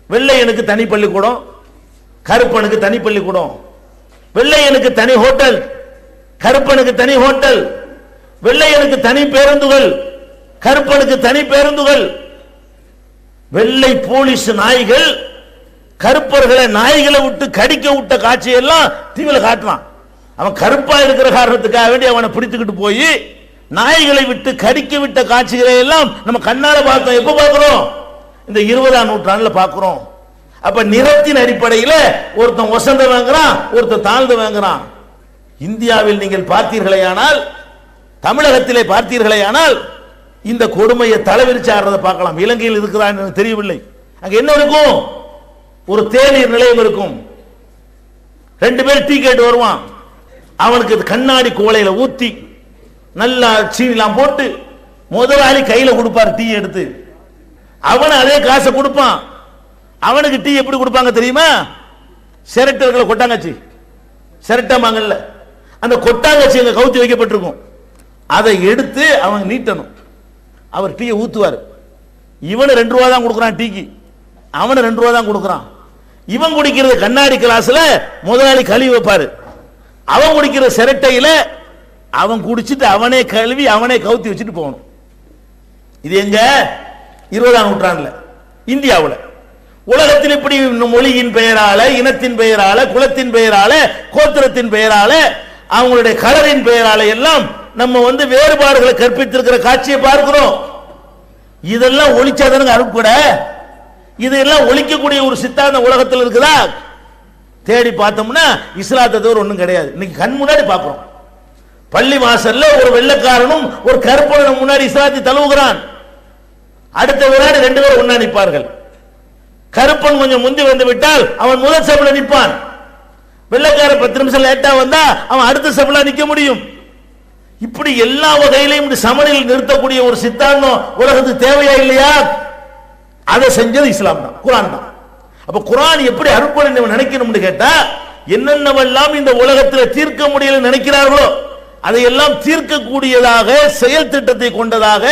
வெள்ளையனுக்கு தனி பள்ளிக்கூடம், கருப்பனுக்கு தனி பள்ளிக்கூடம். வெள்ளையனுக்கு தனி ஹோட்டல், கருப்பனுக்கு தனி ஹோட்டல். வெள்ளையனுக்கு தனி பேருந்துகள், கருப்பனுக்கு தனி பேருந்துகள். வெள்ளை போலீஸ் நாய்கள் கருப்பர்களை நாய்களை விட்டு கடிக்க விட்ட காட்சியெல்லாம் டிவியில் காட்டுவான். அவன் கருப்பா இருக்கிற காரணத்துக்காக வேண்டி அவனை பிடித்துக்கிட்டு போய் நாய்களை விட்டு கடிக்க விட்ட காட்சிகளை எல்லாம் நம்ம கண்ணால பார்த்தோம். எப்ப பார்க்கிறோம்? இந்த 20ஆம் நூற்றாண்டுல பார்க்கிறோம். அப்ப நிறத்தின் அடிப்படையில் ஒருத்தன் வசந்த வாங்குறான், ஒருத்தன் தாழ்ந்து வாங்குறான். இந்தியாவில் நீங்கள் பார்த்தீர்களேயானால், தமிழகத்திலே பார்த்தீர்களேயானால் இந்த கொடுமையை தலைவிரிச்சாடுறதை பார்க்கலாம். இலங்கையில் இருக்கிறான் எனக்கு தெரியவில்லை. அங்க என்ன இருக்கும்? ஒரு தேநீர் நிலையம் இருக்கும். 2 பேர் டீ கேட்டு வருவான். அவனுக்கு கண்ணாடி கோலையில ஊத்தி நல்லா சீனிலாம் போட்டு முதலாளி கையில கொடுப்பார் டீ எடுத்து. அவன் அதே காசை கொடுப்பான். அவனுக்கு டீ எப்படி கொடுப்பாங்க தெரியுமா? சிரட்டர்களை கொட்டாங்கச்சி, சிரட்டாமாங்கல்ல, அந்த கொட்டாங்கச்சி அங்க கவுத்தி வைக்கப்பட்டிருக்கும். அதை எடுத்து அவன் நீட்டணும். அவர் டீயை ஊத்துவார். இவனு 2 ரூபா தான் கொடுக்குறான் டீக்கு, அவனு 2 ரூபா தான் கொடுக்குறான். இவன் குடிக்கிறது கண்ணாடி கிளாஸ்ல முதலாளி கழுவி வைப்பாரு. அவன் குடிக்கிற சிரட்டையில அவன் குடிச்சிட்டு அவனே கழுவி அவனே கவுத்தி வச்சுட்டு போகணும். இது எங்க 20ஆம் நூற்றாண்டுல இந்தியாவில். உலகத்தில் இப்படி மொழியின் பெயரால, இனத்தின் பெயரால, குலத்தின் பெயரால, கோத்திரத்தின் பெயரால, அவங்களுடைய கலரின் பெயரால எல்லாம் நம்ம வேறுபாடுகளை கற்பித்திருக்கிற காட்சியை பார்க்கிறோம். இதெல்லாம் ஒழிச்சாதானுங்க அருட்பட. இதெல்லாம் ஒழிக்கக்கூடிய ஒரு சித்தாந்த உலகத்தில் இருக்குதா? தேடி பார்த்தோம்னா இஸ்லாத்தை தவிர ஒன்றும் கிடையாது. இன்னைக்கு கண் முன்னாடி பார்க்கிறோம். பள்ளி வாசல்ல ஒரு வெள்ளைக்காரனும் ஒரு கருப்பனும் முன்னாடி இஸ்லாத்தை தழுவுகிறான். அடுத்த வினாடி 2 பேரும் ஒண்ணா நிற்பார்கள். கருப்பன் கொஞ்சம் முந்தி வந்து விட்டால் அவன் முதல் சபையில நிற்பான். வெள்ளைக்காரன் 10 நிமிஷம் லேட்டா வந்தா அவன் அடுத்த சபையில நிற்க முடியும். இப்படி எல்லா வகையிலையும் சமநிலையில் நிறுத்தக்கூடிய ஒரு சித்தாந்தம் உலகத்துக்கு தேவையா இல்லையா? அதை செஞ்சது இஸ்லாம் தான், குர்ஆன் தான். அப்ப குர்ஆன் எப்படி அருட்படை நினைக்கணும்னு கேட்டா, என்னென்னவெல்லாம் இந்த உலகத்தில் தீர்க்க முடியல நினைக்கிறார்களோ அதையெல்லாம் தீர்க்கக்கூடியதாக, செயல் திட்டத்தை கொண்டதாக,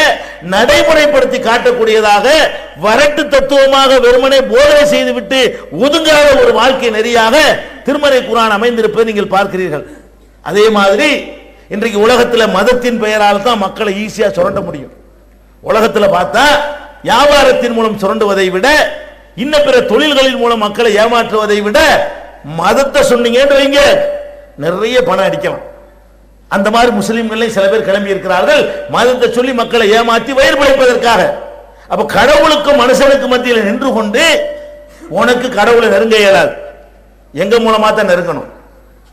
நடைமுறைப்படுத்தி காட்டக்கூடியதாக, வரட்டு தத்துவமாக வெறுமனே போதனை செய்துவிட்டு ஒதுங்காத ஒரு வாழ்க்கை நெறியாக திருமறை குர்ஆன் அமைந்திருப்பதை நீங்கள் பார்க்கிறீர்கள். அதே மாதிரி இன்றைக்கு உலகத்தில் மதத்தின் பெயரால் தான் மக்களை ஈஸியா சுரண்ட முடியும். உலகத்தில் பார்த்தா வியாபாரத்தின் மூலம் சுரண்டுவதை விட, இன்ன பிற தொழில்களின் மூலம் மக்களை ஏமாற்றுவதை விட, மதத்தை சொன்னீங்கன்னு வைங்க நிறைய பணம் அடிக்கலாம். அந்த மாதிரி முஸ்லிம்களே சில பேர் கிளம்பி இருக்கிறார்கள், மதத்தை சொல்லி மக்களை ஏமாற்றி வயிறு பிழைப்பதற்காக. அப்ப கடவுளுக்கும் மனுஷனுக்கு மத்தியில் நின்று கொண்டு உனக்கு கடவுளை நெருங்க இயலாது, எங்க மூலமா தான் நெருங்கணும்,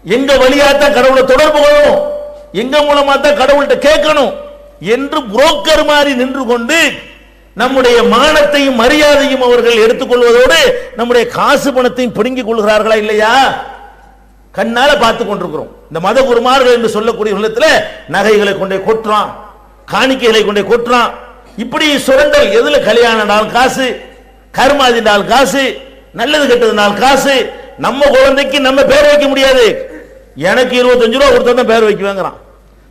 எங்க வழியா தான் கடவுளை தொடர்பு கொள்ளணும், எங்க மூலமா தான் கடவுள்கிட்ட கேட்கணும் என்று புரோக்கர் மாதிரி நின்று கொண்டு நம்முடைய மானத்தையும் மரியாதையும் அவர்கள் எடுத்துக்கொள்வதோடு நம்முடைய காசு பணத்தையும் பிடுங்கிக் கொள்கிறார்களா இல்லையா? கண்ணால பார்த்து கொண்டிருக்கிறோம். இந்த மத குருமார்கள் என்று சொல்லக்கூடிய உள்ளத்துல நகைகளை கொண்டே கொட்டுறான், காணிக்கைகளை கொண்டே கொட்டுறான். இப்படி சுரண்டல். எதுல கல்யாண நாள் காசு, கருமாதி நாள் காசு, நல்லது கெட்டது நாள் காசு. நம்ம குழந்தைக்கு நம்ம பேர் வைக்க முடியாது. எனக்கு 25 ரூபா கொடுத்தா தான் பேர் வைக்குவேங்கிறான்.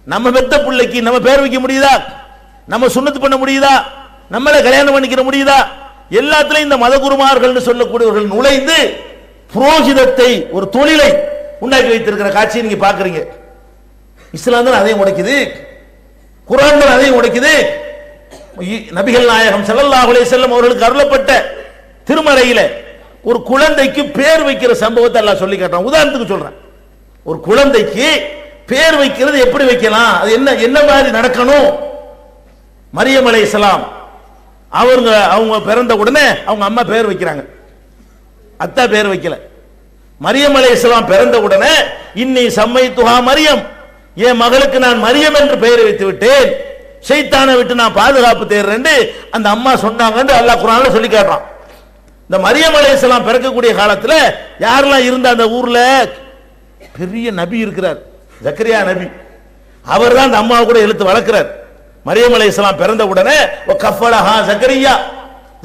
நம்ம பெத்த பிள்ளைக்கு நம்ம பேர் வைக்க முடியுதா? நம்ம சுன்னத்து பண்ண முடியுதா? நம்மள கல்யாணம் பண்ணிக்கிற முடியுதா? எல்லாத்திலையும் இந்த மத குருமார்கள் சொல்லக்கூடியவர்கள் நுழைந்து புரோகிதத்தை, ஒரு தொழிலை உண்டாக்கி வைத்திருக்கிற காட்சியை நீங்க பாக்குறீங்க. இஸ்லாம் தான் அதையும் உடைக்குது, குர்ஆன் தான் அதையும் உடைக்குது. நபிகள் நாயகம் ஸல்லல்லாஹு அலைஹி வஸல்லம் அவர்களுக்கு அருளப்பட்ட திருமறையில ஒரு குழந்தைக்கு பேர் வைக்கிற சம்பவத்தை அல்லாஹ் சொல்லி காட்டுறான். உதாரணத்துக்கு சொல்றேன், ஒரு குழந்தைக்கு பேர் வைக்கிறது எப்படி வைக்கலாம், அது என்ன மாதிரி நடக்கணும். மரியம் அலைஹிஸ்ஸலாம் அவங்க பிறந்த உடனே அவங்க அம்மா பேர் வைக்கிறாங்க, அத்தா பேர் வைக்கல. மரியம் அலைஹிஸ்ஸலாம் பிறந்த உடனே இன்னி சம்மைத்துஹா மரியம், என் மகளுக்கு நான் மரியம் என்று பெயர் வைத்து விட்டேன், ஷைத்தானை விட்டு நான் பாதுகாப்பு தேடுறேன் அந்த அம்மா சொன்னாங்கன்னு அல்லாஹ் குர்ஆன்ல சொல்லி காட்டுறான். இந்த மரியம் அலைஹிஸ்ஸலாம் பிறக்கக்கூடிய காலத்துல யாரெல்லாம் இருந்த அந்த ஊர்ல பெரிய நபி இருக்கிறார், ஜக்கரியா நபி. அவர் தான் அந்த அம்மாவை கூட இழுத்து வளர்க்கிறார். மரியம் அலைஹிஸ்ஸலாம் பிறந்த உடனே கஃபலஹா ஜக்கரியா,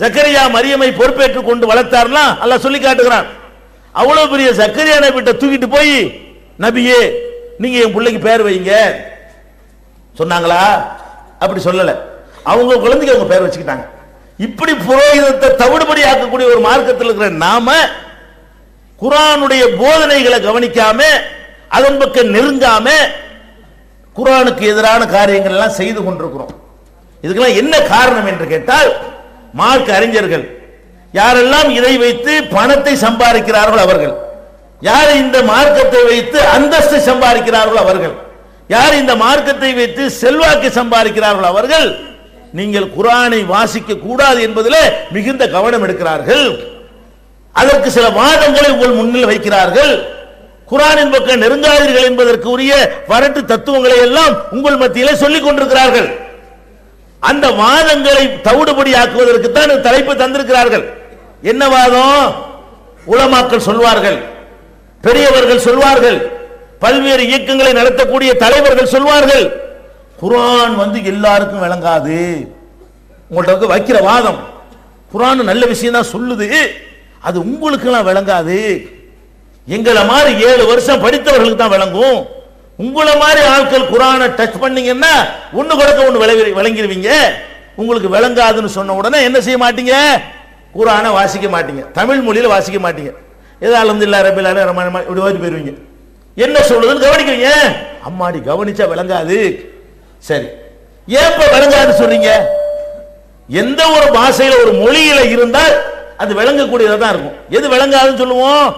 ஜக்கரியா மரியமை பொறுப்பேற்றுக் கொண்டு வளர்த்தார்னா அல்லாஹ் சொல்லி காட்டுகிறான். அவ்வளவு பெரிய ஜக்கரியா நபிட்ட தூக்கிட்டு போய், நபியே நீங்க என் பிள்ளைக்கு பேர் வைங்க சொன்னாங்களா? அப்படி சொல்லல, அவங்க குழந்தைக்கு அவங்க பேர் வச்சுக்கிட்டாங்க. இப்படி புரோகிதத்தை தவிடுபடி ஆக்கக்கூடிய ஒரு மார்க்கத்தில் இருக்கிற நாம குர்ஆனுடைய போதனைகளை கவனிக்காம, அதன் பக்கம் நெருங்காம, குர்ஆனுக்கு எதிரான காரியங்கள் எல்லாம் செய்து கொண்டிருக்கிறோம். இதுக்கெல்லாம் என்ன காரணம் என்று கேட்டால், மார்க்க அறிஞர்கள் யாரெல்லாம் இதை வைத்து பணத்தை சம்பாதிக்கிறார்கள் அவர்கள், யார் இந்த மார்க்கத்தை வைத்து அந்தஸ்தை சம்பாதிக்கிறார்கள் அவர்கள், யார் இந்த மார்க்கத்தை வைத்து செல்வாக்கு சம்பாதிக்கிறார்கள் அவர்கள், நீங்கள் குர்ஆனை வாசிக்க கூடாது என்பதில் மிகுந்த கவனம் எடுக்கிறார்கள். அதற்கு சில வாதங்களை உங்கள் முன்னில் வைக்கிறார்கள். குர்ஆனின் பக்கம் நெருங்காதீர்கள் என்பதற்கு உரிய வரட்டு தத்துவங்களை எல்லாம் உங்கள் மத்தியிலே சொல்லிக் கொண்டிருக்கிறார்கள். அந்த வாதங்களை தவிடுபடி ஆக்குவதற்கு தான் தலைப்பு தந்திருக்கிறார்கள். என்ன வாதம்? உலமாக்கள் சொல்வார்கள், பெரியவர்கள் சொல்வார்கள், பல்வேறு இயக்கங்களை நடத்தக்கூடிய தலைவர்கள் சொல்வார்கள், குர்ஆன் எல்லாருக்கும் விளங்காது. உங்கள்ட்ட வைக்கிற வாதம், குர்ஆன் நல்ல விஷயம் தான் சொல்லுது, அது உங்களுக்கு எல்லாம் விளங்காது. எங்களை மாதிரி 7 வருஷம் படித்தவர்களுக்கு தான் விளங்கும். உங்களை மாதிரி ஆட்கள் குர்ஆனை டச் பண்ணீங்கன்னா ஒண்ணு கொடுக்க ஒண்ணு விளங்கிடுவீங்க. உங்களுக்கு விளங்காதுன்னு சொன்ன உடனே என்ன செய்ய மாட்டீங்க? குர்ஆனை வாசிக்க மாட்டீங்க, தமிழ் மொழியில வாசிக்க மாட்டீங்க. ஏதோ அல்ஹம்துலில்லாஹ் ரப்பில் ஆலமீன் ரஹ்மான் இப்படி ஓதி போயிருவீங்க. என்ன சொல்லுதுன்னு கவனிக்கிறீங்க. அம்மாடி கவனிச்சா விளங்காது. சரி, ஏன் இப்ப விளங்காதுன்னு சொல்றீங்க? எந்த ஒரு பாஷையில ஒரு மொழியில இருந்தால் அது விளங்கக்கூடியதா தான் இருக்கும். எது விளங்காதுன்னு சொல்லுவோம்?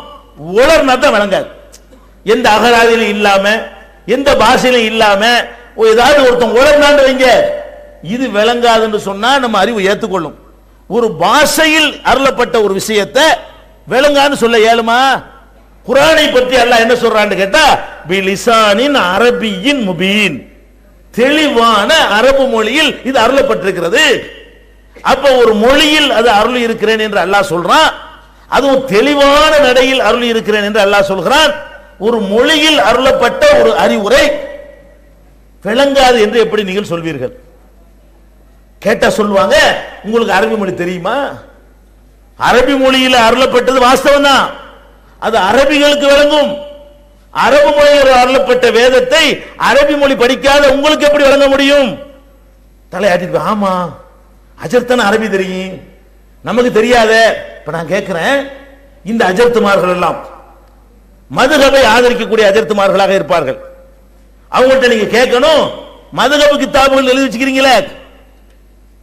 உலர்னா தான் விளங்காது. எந்த அகராதியிலும் இல்லாம எந்த பாஷையிலும் இல்லாம ஏதாவது ஒருத்தன் உலர்னான்னு வைங்க, இது விளங்காதுன்னு சொன்னா நம்ம அறிவு ஏத்துக்கொள்ளும். ஒரு பாஷையில் அருளப்பட்ட ஒரு விஷயத்தை விளங்கான்னு சொல்ல இயலுமா? குர்ஆனை பற்றி அல்லாஹ் என்ன சொல்றான்னு கேட்டா, பிலிசானின் அரபியின் முபீன், தெளிவான அரபு மொழியில் இது அருளப்பட்டிருக்கிறது. அப்ப ஒரு மொழியில் அது அருள் இருக்கிறேன் என்று அல்லாஹ் சொல்றான், அதுவும் தெளிவான நடையில் அருள் இருக்கிறேன் என்று அல்லாஹ் சொல்கிறான். ஒரு மொழியில் அருளப்பட்ட ஒரு அறிவுரை விளங்காது என்று எப்படி நீங்கள் சொல்வீர்கள்? கேட்டா சொல்லுவாங்க, உங்களுக்கு அரபி மொழி தெரியுமா? அரபி மொழியில் அருளப்பட்டது வாஸ்தவம் தான், அது அரபிகளுக்கு விளங்கும். அரபு மொழியில் அருளப்பட்ட வேதத்தை அரபி மொழி படிக்காத உங்களுக்கு எப்படி விளங்க முடியும்? தலையாட்டிட்டு, ஆமா அஜர்த்தான அரபி தெரியும், நமக்கு தெரியாத. இப்ப நான் கேட்கிறேன், இந்த அஜர்த்துமார்கள் எல்லாம் மதுஹபை ஆதரிக்கக்கூடிய அஜர்த்துமார்களாக இருப்பார்கள். அவங்கள்ட்ட நீங்க கேட்கணும், மதுஹபு கிதாபுகள் எழுதி வச்சுக்கிறீங்களே,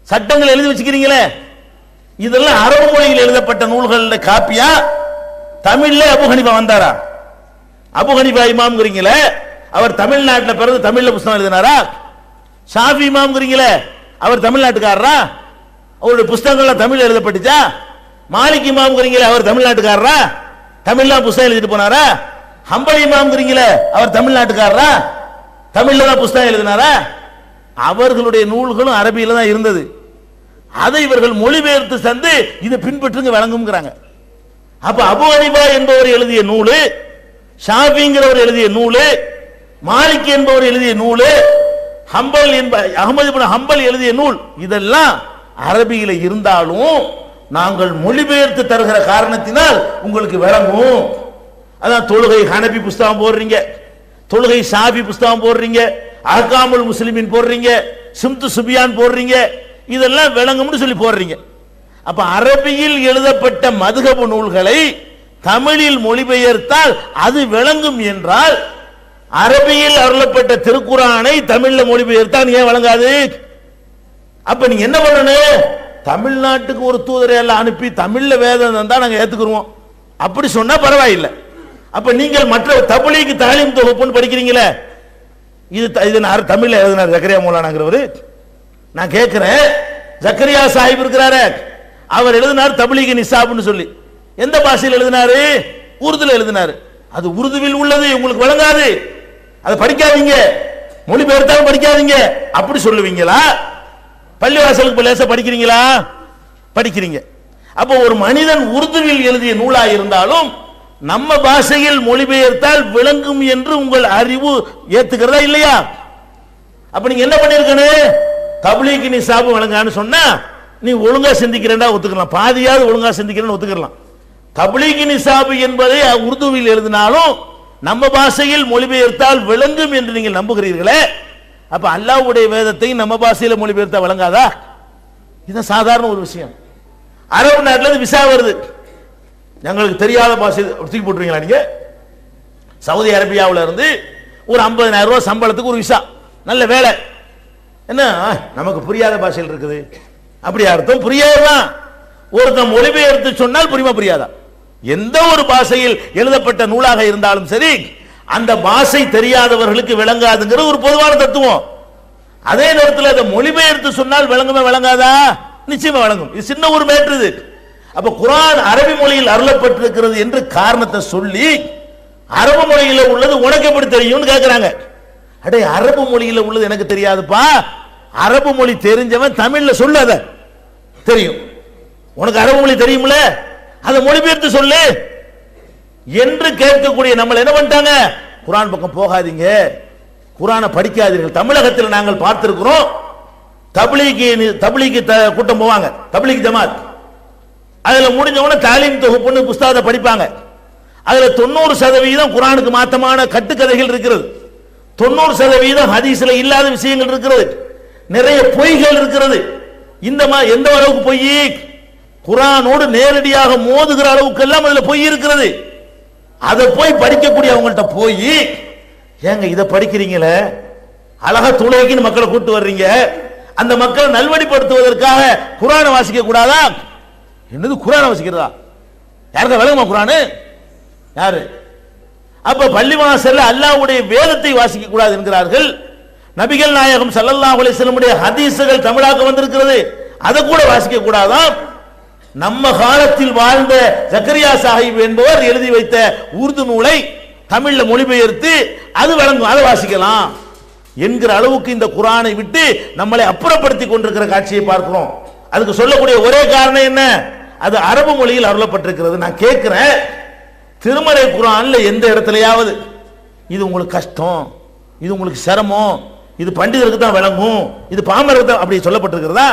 சட்டங்கள் எழுதி வச்சுக்கிறீங்களே, இதெல்லாம் அரபு மொழியில் எழுதப்பட்ட நூல்கள் காப்பியா? தமிழ்ல அபு ஹனீஃபா வந்தாரா? அபு ஹனீஃபா இமாம்ங்கிறீங்களே, அவர் தமிழ்நாட்டில் பிறந்து தமிழ்ல புத்தகம் எழுதினாரா? ஷாஃபி இமாம்ங்கிறீங்களே, அவர் தமிழ்நாட்டுக்காரரா? அவருடைய புத்தகங்கள்லாம் தமிழ் எழுதப்பட்டுச்சா? மாலிக் இமாம்ங்கிறீங்களே, அவர் தமிழ்நாட்டுக்காரரா? தமிழ்லாம் புத்தகம் எழுதிட்டு போனாரா? ஹம்பலி இமாம்ங்கிறீங்களே, அவர் தமிழ்நாட்டுக்காரரா? தமிழ்ல தான் புத்தகம் எழுதினாரா? அவர்களுடைய நூல்களும் அரபியில தான் இருந்தது. அதை இவர்கள் மொழிபெயர்த்து தந்து இதை பின்பற்றுங்க விளங்கும்ங்கிறாங்க. அப்ப அபு ஹனீஃபா என்பவர் எழுதிய நூலு, ஷாஃபிங்கிறவர் எழுதிய நூலு, மாலிக் என்பவர் எழுதிய நூலு, ஹம்பல் அஹ்மது இப்னு ஹம்பல் எழுதிய நூல், இதெல்லாம் அரபியில இருந்தாலும் நாங்கள் மொழிபெயர்த்து தருகிற காரணத்தினால் உங்களுக்கு விளங்கும். அதான் தொழுகை ஹனபி புஸ்தகம் போடுறீங்க, தொழுகை ஷாஃபி புஸ்தகம் போடுறீங்க, அஹ்காமுல் முஸ்லிமின் போடுறீங்க, சிம்து சுபியான் போடுறீங்க, இதெல்லாம் விளங்கும்னு சொல்லி போடுறீங்க. அப்ப அரபியில் எழுதப்பட்ட மதுஹபு நூல்களை தமிழில் மொழிபெயர்த்தால் அது விளங்கும் என்றால், அரபியில் அருளப்பட்ட திருக்குர்ஆனை தமிழ்ல மொழிபெயர்த்தால் ஏன் விளங்காது? அப்ப நீங்க என்ன பண்ணணும்? தமிழ்நாட்டுக்கு ஒரு தூதரை எல்லாம் அனுப்பி தமிழ்ல வேதம் தான் நாங்க ஏத்துக்குருவோம், அப்படி சொன்னா பரவாயில்லை. அப்ப நீங்கள் மற்ற தப்லீக் தாலீம் தொகுப்புன்னு படிக்கிறீங்களே, இது தமிழ்ல எழுதினார் ஜக்கரியா மௌலானாங்கிறவரு. நான் கேட்கிறேன், ஜக்கரியா சாஹிப் இருக்கிறாரு, அவர் எழுதினார் தப்லீக் நிசாப்னு சொல்லி, எந்த பாஷையில் எழுதினாரு? உருதுல எழுதினாரு. அது உருதுவில் உள்ளது, உங்களுக்கு விளங்காது, அதை படிக்காதீங்க, மொழிபெயர்த்தாலும் படிக்காதீங்க அப்படி சொல்லுவீங்களா? பள்ளிவாசலுக்கு லேசா படிக்கிறீங்களா? படிக்கிறீங்க. அப்போ ஒரு மனிதன் உருதுவில் எழுதிய நூலா இருந்தாலும் நம்ம பாஷையில் மொழிபெயர்த்தால் விளங்கும் என்று உங்கள் அறிவு ஏத்துக்கிறதா இல்லையா? அப்ப நீங்க என்ன பண்ணிருக்கணும்? தப்லீக் நிசாப் விளங்கான்னு சொன்னா நீ ஒழுங்கா சிந்திக்கிறேன்டா ஒத்துக்கலாம், பாதியாவது ஒழுங்கா சிந்திக்கிறேன்னு ஒத்துக்கலாம். தப்லீக் நிசாப் என்பதை உருதுவில் எழுதினாலும் நம்ம பாஷையில் மொழிபெயர்த்தால் விளங்கும் என்று நீங்கள் நம்புகிறீர்களே, அப்ப அல்லாஹ்வுடைய வேதத்தை நம்ம பாஷையில மொழிபெயர்த்தா விளங்காதா? இது சாதாரண ஒரு விஷயம். அரபு நாட்டில இருந்து விசா வருது, எங்களுக்கு தெரியாத பாஷை தூக்கி போட்டுருவீங்களா நீங்க? சவுதி அரேபியாவில் இருந்து ஒரு 50,000 ரூபாய் சம்பளத்துக்கு ஒரு விசா, நல்ல வேலை, என்ன நமக்கு புரியாத பாஷையில் இருக்குது, அப்படி அர்த்தம் புரியாதுதான். ஒருத்தன் மொழிபெயர்த்து சொன்னால் புரியுமா புரியாதா? எந்த ஒரு பாஷையில் எழுதப்பட்ட நூலாக இருந்தாலும் சரி, அந்த பாஷை தெரியாதவர்களுக்கு விளங்காதுங்கிற ஒரு பொதுவான தத்துவம். அதே நேரத்தில் அதை மொழிபெயர்த்து சொன்னால் விளங்குமே விளங்காதா? நிச்சயமா விளங்கும். இது சின்ன ஒரு மேட்ரு இது. அப்ப குர்ஆன் அரபி மொழியில் அருளப்பட்டிருக்கிறது என்று காரணத்தை சொல்லி அரபு மொழியில உள்ளது உனக்கு எப்படி தெரியும்னு கேட்கிறாங்க. அடே, அரபு மொழியில உள்ளது எனக்கு தெரியாதுப்பா, அரபு மொழி தெரிஞ்சவன் தமிழ்ல சொல்லாத தெரியும், உனக்கு அரபு மொழி தெரியும்ல, அதை மொழிபெயர்த்து சொல்லு என்று கேட்கக்கூடிய நம்மள என்ன பண்ணிட்டாங்க? குர்ஆன் பக்கம் போகாதீங்க, குர்ஆனை படிக்காதீர்கள். தமிழகத்தில் நாங்கள் பார்த்திருக்கிறோம், தப்லீக் கூட்டம் போவாங்க, தப்லீக் ஜமாத், அதுல முடிஞ்சவன தாலீம் தொகுப்புன்னு புஸ்தகத்தை படிப்பாங்க. அதுல 90% குர்ஆனுக்கு மாத்தமான கட்டுக்கதைகள் இருக்கிறது, 90% ஹதீஸ்ல இல்லாத விஷயங்கள் இருக்கிறது, நிறைய பொய்கள் இருக்கிறது. இந்த எந்த அளவுக்கு பொய்? குர்ஆனோடு நேரடியாக மோதுகிற அளவுக்கு எல்லாம் அதுல பொய் இருக்கிறது. அதை போய் படிக்கக்கூடிய அவங்கள்ட்ட போய், ஏங்க இதை படிக்கிறீங்களே, அழகா தொழுகைக்குன்னு மக்களை கூட்டு வர்றீங்க, அந்த மக்களை நல்வழிப்படுத்துவதற்காக குர்ஆனை வாசிக்க கூடாதா? என்னது குர்ஆனை வாசிக்கிறதா? யாருக்கா விளங்குமா குர்ஆனு? யாரு? அப்ப பள்ளிவாசல்ல அல்லாஹ்வுடைய வேதத்தை வாசிக்க கூடாது என்கிறார்கள். நபிகள் நாயகம் ஸல்லல்லாஹு அலைஹி வஸல்லம் உடைய ஹதீஸ்கள் தமிழாக வந்திருக்கிறது, அதை கூட வாசிக்க கூடாதாம். நம்ம காலத்தில் வாழ்ந்த ஜக்கரியா சாஹிப் என்பவர் எழுதி வைத்த உருது நூலை தமிழ்ல மொழிபெயர்த்து அது வழங்கும், அதை வாசிக்கலாம் என்கிற அளவுக்கு இந்த குர்ஆனை விட்டு நம்மளை அப்புறப்படுத்தி கொண்டிருக்கிற காட்சியை பார்க்கிறோம். அதுக்கு சொல்லக்கூடிய ஒரே காரணம் என்ன? அது அரபு மொழியில் அருளப்பட்டிருக்கிறது. நான் கேட்கிறேன், திருமறை குர்ஆன்ல எந்த இடத்துலயாவது இது உங்களுக்கு கஷ்டம், இது உங்களுக்கு சிரமம், இது பண்டிதருக்கு தான் விளங்கும், இது பாமருக்கு தான் அப்படி சொல்லப்பட்டிருக்கிறதா?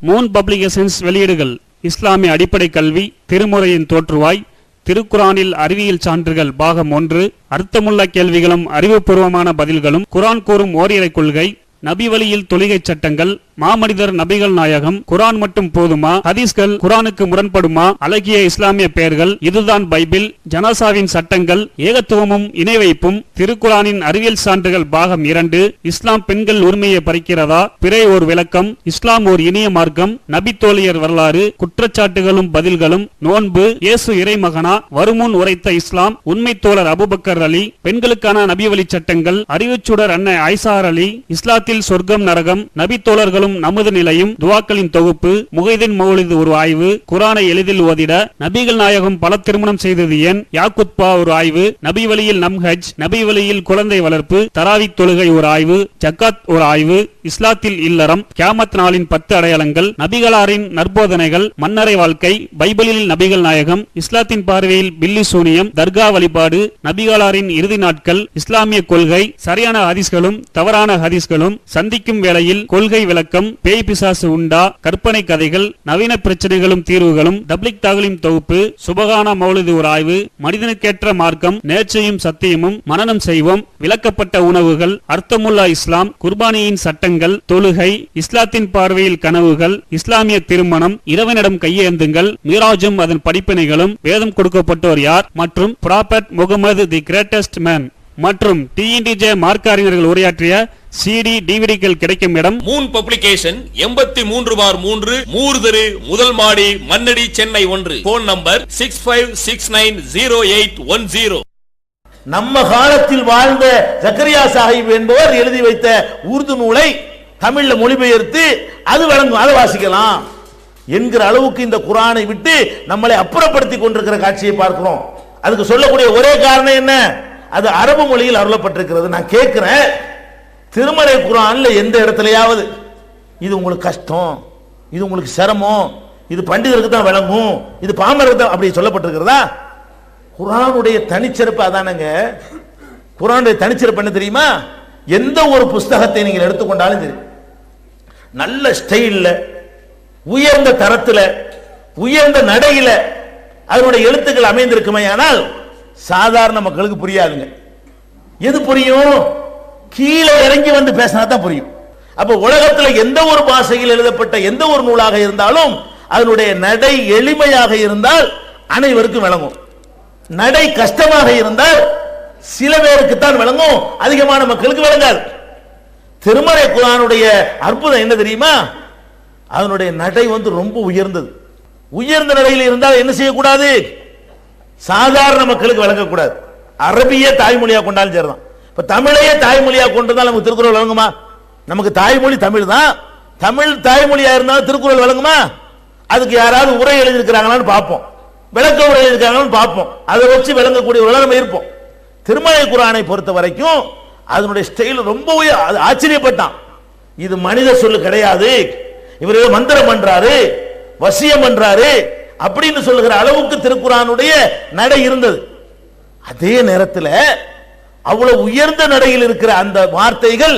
மூன் பப்ளிகேஷன்ஸ் வெளியீடுகள் இஸ்லாமிய அடிப்படை கல்வி, திருமுறையின் தோற்றுவாய், திருக்குரானில் அறிவியல் சான்றுகள் பாகம் 1, அர்த்தமுள்ள கேள்விகளும் அறிவுபூர்வமான பதில்களும், குர்ஆன் கூறும் ஓரிரை கொள்கை, நபி வழியில் தொழுகை சட்டங்கள், மாமனிதர் நபிகள் நாயகம், குர்ஆன் மட்டும் போதுமா, ஹதீஸ்கள் குர்ஆனுக்கு முரண்படுமா, அழகிய இஸ்லாமிய பெயர்கள், இதுதான் பைபிள், ஜனாசாவின் சட்டங்கள், ஏகத்துவமும் இணை வைப்பும், திருக்குர்ஆனின் அறிவியல் சான்றுகள் பாகம் 2, இஸ்லாம் பெண்கள் உரிமையை பறிக்கிறதா, பிறை ஓர் விளக்கம், இஸ்லாம் ஓர் இனிய மார்க்கம், நபி தோழியர் வரலாறு, குற்றச்சாட்டுகளும் பதில்களும், நோன்பு, இயேசு இறைமகனா, வருமுன் உரைத்த இஸ்லாம், உண்மை தோழர் அபூபக்கர் அலி, பெண்களுக்கான நபி வழி சட்டங்கள், அறிவுச்சுடர் அன்னை ஐசார் அலி, இஸ்லாத்தில் சொர்க்கம் நரகம், நபி தோழர்களும் நமது நிலையும், துவாக்களின் தொகுப்பு, முகைதீன் மௌலிது ஒரு ஆய்வு, குர்ஆனை எளிதில் ஓதிட, நபிகள் நாயகம் பல திருமணம் செய்தது ஏன், யாக்குத்பா ஒரு ஆய்வு, நபி வழியில் நம்ஹஜ், நபி வழியில் குழந்தை வளர்ப்பு, தராவித் தொழுகை ஒரு ஆய்வு, ஜக்காத் ஒரு ஆய்வு, இஸ்லாத்தில் இல்லறம், கியாமத் நாளின் 10 அடையாளங்கள், நபிகளாரின் நற்போதனைகள், மன்னரை வாழ்க்கை, பைபிளில் நபிகள் நாயகம், இஸ்லாத்தின் பார்வையில் பில்லி சூனியம், தர்கா வழிபாடு, நபிகளாரின் இறுதி நாட்கள், இஸ்லாமிய கொள்கை, சரியான ஹதீஸ்களும் தவறான ஹதீஸ்களும், சந்திக்கும் வேளையில் கொள்கை விளக்கம், பேய் பிசாசு உண்டா, கற்பனை கதைகள், நவீன பிரச்சனைகளும் தீர்வுகளும், தப்லிக் தாகலிம் தொகுப்பு, சுபகான மௌலிது ஒரு ஆய்வு, மனிதனுக்கேற்ற மார்க்கம், நேர்ச்சையும் சத்தியமும், மனனம் செய்வோம், விளக்கப்பட்ட உணவுகள், அர்த்தமுல்லா இஸ்லாம், குர்பானியின் சட்டங்கள், தொழுகை, இஸ்லாத்தின் பார்வையில் கனவுகள், இஸ்லாமிய திருமணம், இறைவனிடம் கையேந்துங்கள், மீராஜும் அதன் படிப்பினைகளும், வேதம் கொடுக்கப்பட்டோர் யார், மற்றும் prophet Mohammed the greatest man மற்றும் TNTJ மார்க்க அறிஞர்கள் உரையாற்றிய CD டிவிடிகள் கிடைக்கும் இடம் மூன் பப்ளிகேஷன் 83/3 மூர்தரு முதல் மாடி மண்ணடி சென்னை 1. Phone number 65690810. நம்ம காலத்தில் வாழ்ந்த ஜக்கரியா சாஹிப் என்பவர் எழுதி வைத்த உருது நூலை தமிழ்ல மொழிபெயர்த்து அது வழங்கும், அதை வாசிக்கலாம் என்கிற அளவுக்கு இந்த குர்ஆனை விட்டு நம்மளை அப்புறப்படுத்தி கொண்டிருக்கிற காட்சியை பார்க்கிறோம். அதுக்கு சொல்லக்கூடிய ஒரே காரணம் என்ன? அது அரபு மொழியில் அருளப்பட்டிருக்கிறது. நான் கேட்கிறேன், திருமறை குர்ஆன்ல எந்த இடத்துலயாவது இது உங்களுக்கு கஷ்டம், இது உங்களுக்கு சிரமம், இது பண்டிதருக்கு தான் விளங்கும், இது பாமருக்கு தான் அப்படி சொல்லப்பட்டிருக்கிறதா? குர்ஆனுடைய தனிச்சிறப்பு அதானங்க. குர்ஆனுடைய தனிச்சிறப்பு என்ன தெரியுமா? எந்த ஒரு புஸ்தகத்தை நீங்கள் எடுத்துக்கொண்டாலும் சரி, நல்ல ஸ்டைல்ல, உயர்ந்த தரத்துல, உயர்ந்த நடையில அதனுடைய எழுத்துக்கள் அமைந்திருக்குமே, ஆனால் சாதாரண மக்களுக்கு புரியாதுங்க. எது புரியும்? கீழே இறங்கி வந்து பேசினா தான் புரியும். அப்ப உலகத்தில் எந்த ஒரு பாஷையில் எழுதப்பட்ட எந்த ஒரு நூலாக இருந்தாலும் அதனுடைய நடை எளிமையாக இருந்தால் அனைவருக்கும் விளங்கும். நடை கஷ்டமாக இருந்தால் சில பேருக்கு தான் விளங்கும், அதிகமான மக்களுக்கு விளங்காது. திருமறை குர்ஆனுடைய அற்புதம் என்ன தெரியுமா? அதனுடைய நடை ரொம்ப உயர்ந்தது. உயர்ந்த நிலையில் இருந்தால் என்ன செய்யக்கூடாது? சாதாரண மக்களுக்கு விளங்கக்கூடாது. அரபிய தாய்மொழியா கொண்டாலும் சரிதான். இப்ப தமிழையே தாய்மொழியா கொண்டிருந்தால் நமக்கு திருக்குறள் விளங்குமா? நமக்கு தாய்மொழி தமிழ் தான். தமிழ் தாய்மொழியா இருந்தாலும் திருக்குறள் விளங்குமா? அதுக்கு யாராவது உரை எழுதியிருக்கிறாங்களான்னு பார்ப்போம், விளக்க உரை எழுதியிருக்காங்களான்னு பார்ப்போம், அதை வச்சு விளங்கக்கூடிய நம்ம இருப்போம். திருமறை குர்ஆனை பொறுத்த வரைக்கும் அதனுடைய ஸ்டைல் ரொம்ப ஆச்சரியப்பட்டான். இது மனித சொல்லு கிடையாது, இவர் மந்திரம் பண்றாரு, வசியம் பண்றாரு அப்படின்னு சொல்லுகிற அளவுக்கு திருக்குர்ஆனுடைய நடை இருந்தது. அதே நேரத்தில் அவ்வளவு உயர்ந்த நடையில் இருக்கிற அந்த வார்த்தைகள்